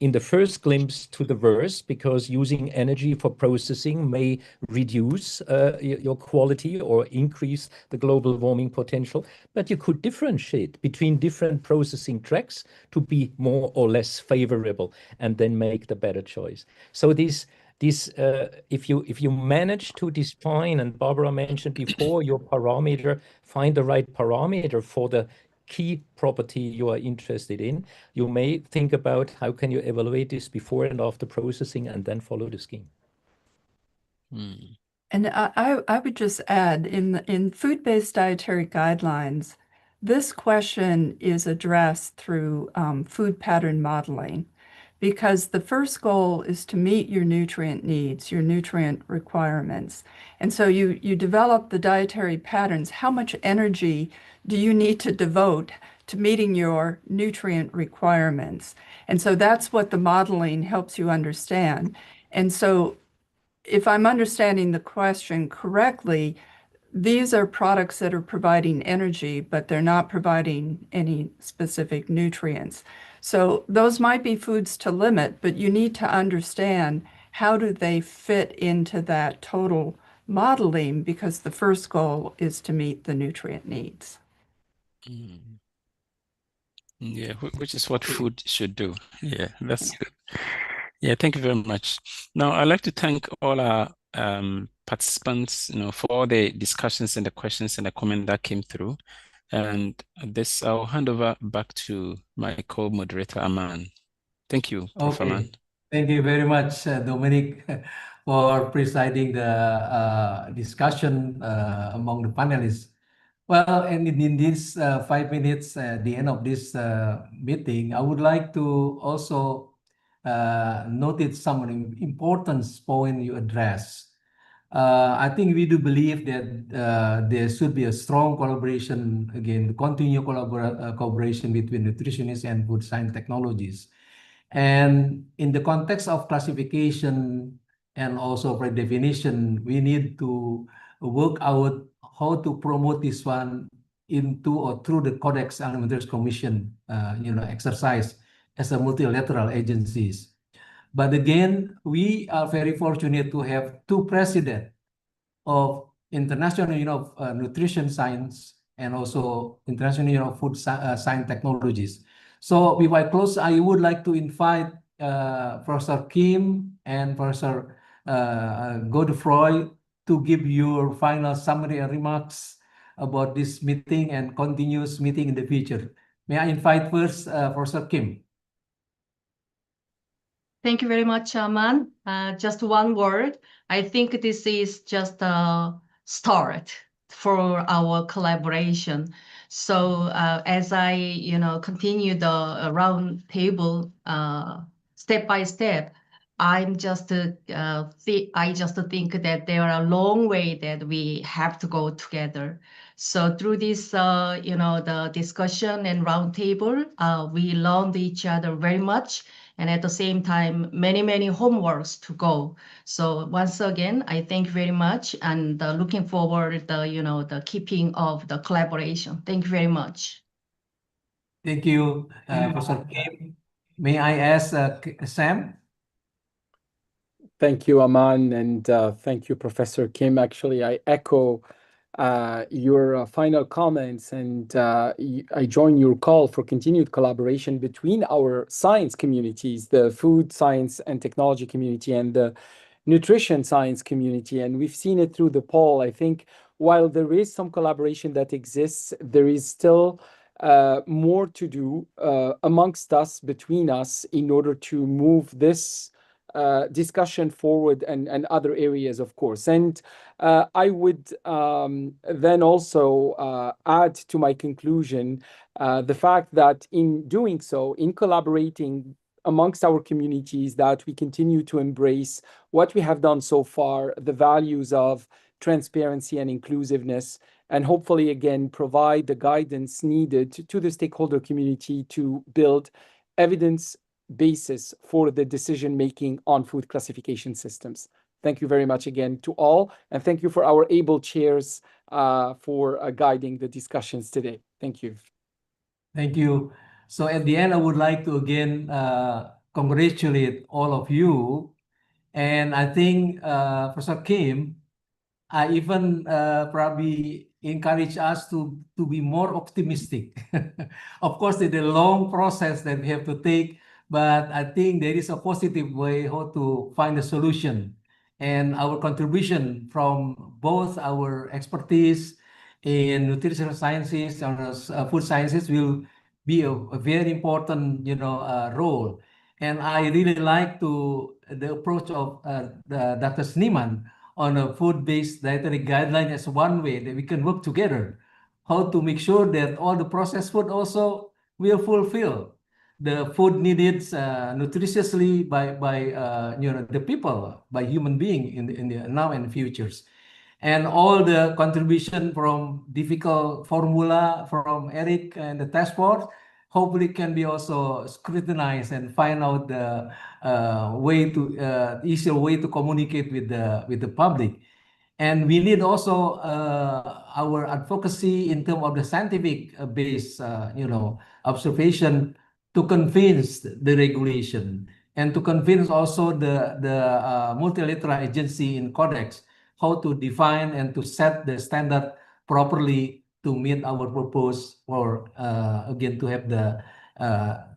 in the first glimpse to the worse, because using energy for processing may reduce your quality or increase the global warming potential. But you could differentiate between different processing tracks to be more or less favorable and then make the better choice. So if you manage to define, and Barbara mentioned before, your parameter, find the right parameter for the key property you are interested in, you may think about how can you evaluate this before and after processing and then follow the scheme. And I would just add, in food-based dietary guidelines, this question is addressed through food pattern modeling, because the first goal is to meet your nutrient needs, your nutrient requirements. And so you develop the dietary patterns. How much energy do you need to devote to meeting your nutrient requirements? And so that's what the modeling helps you understand. And so if I'm understanding the question correctly, these are products that are providing energy, but they're not providing any specific nutrients. So those might be foods to limit, but you need to understand how do they fit into that total modeling, because the first goal is to meet the nutrient needs. Yeah, which is what food should do. Yeah, that's good. Yeah, thank you very much. Now, I'd like to thank all our participants, for all the discussions and the questions and the comment that came through. And this, I'll hand over back to my co-moderator, Aman. Thank you, Prof. Aman. Thank you very much, Dominic, for presiding the discussion among the panelists. Well, and in this 5 minutes, the end of this meeting, I would like to also notice some important point you address. I think we do believe that there should be a strong collaboration, again, continued cooperation between nutritionists and food science technologies. And in the context of classification and also by definition, we need to work out how to promote this one into or through the Codex Alimentarius Commission, exercise as a multilateral agencies. But again, we are very fortunate to have two presidents of International Union of Nutrition Science and also International Union of Food Science Technologies. So before I close, I would like to invite Professor Kim and Professor Godefroy to give your final summary and remarks about this meeting and continuous meeting in the future. May I invite first Professor Kim? Thank you very much, Man. Just one word. I think this is just a start for our collaboration. So as I, continue the round table step by step, I just think that there are a long way that we have to go together. So through this, the discussion and roundtable, we learned each other very much, and at the same time, many homeworks to go. So once again, I thank you very much, and looking forward the keeping of the collaboration. Thank you very much. Thank you, Professor Kim. May I ask Sam? Thank you, Aman, and thank you, Professor Kim. Actually, I echo your final comments, and I join your call for continued collaboration between our science communities, the food science and technology community and the nutrition science community. And we've seen it through the poll. I think while there is some collaboration that exists, there is still more to do amongst us, between us, in order to move this discussion forward and other areas, of course. And I would then also add to my conclusion the fact that in doing so, in collaborating amongst our communities, that we continue to embrace what we have done so far, the values of transparency and inclusiveness, and hopefully, again, provide the guidance needed to the stakeholder community to build evidence basis for the decision making on food classification systems. Thank you very much again to all, and thank you for our able chairs for guiding the discussions today. Thank you. Thank you. So at the end, I would like to again congratulate all of you. And I think Professor Kim, I even probably encourage us to be more optimistic. Of course, it's a long process that we have to take, but I think there is a positive way how to find a solution. And our contribution from both our expertise in nutritional sciences and food sciences will be a very important, role. And I really like the approach of Dr. Sneeman on a food-based dietary guideline as one way that we can work together. How to make sure that all the processed food also will fulfill the food needed nutritiously by the people, by human being in the now and futures. And all the contribution from difficult formula from Eric and the task force hopefully can be also scrutinized and find out the easier way to communicate with the public. And we need also our advocacy in terms of the scientific based observation to convince the regulation and to convince also the multilateral agency in Codex how to define and to set the standard properly to meet our purpose for again to have the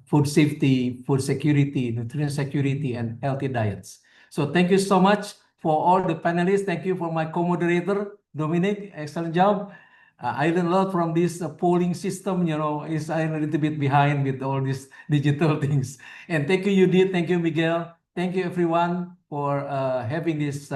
food safety, food security, nutrition security, and healthy diets. So thank you so much for all the panelists. Thank you for my co-moderator, Dominic. Excellent job. I learned a lot from this polling system. Is I'm a little bit behind with all these digital things. And thank you, Judith. Thank you, Miguel. Thank you, everyone, for having this,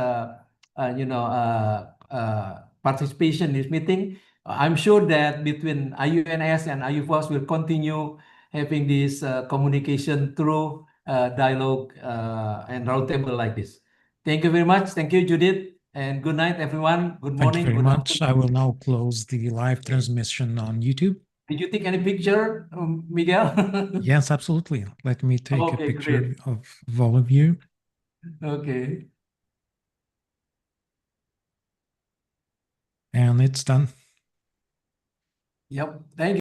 participation in this meeting. I'm sure that between IUNS and IUFOS will continue having this communication through dialogue and roundtable like this. Thank you very much. Thank you, Judith. And good night, everyone. Good morning. Thank you very good much. I will now close the live transmission on YouTube. Did you take any picture, Miguel? Yes, absolutely. Let me take a Okay, picture great. of all of you. Okay. And it's done. Yep. Thank you.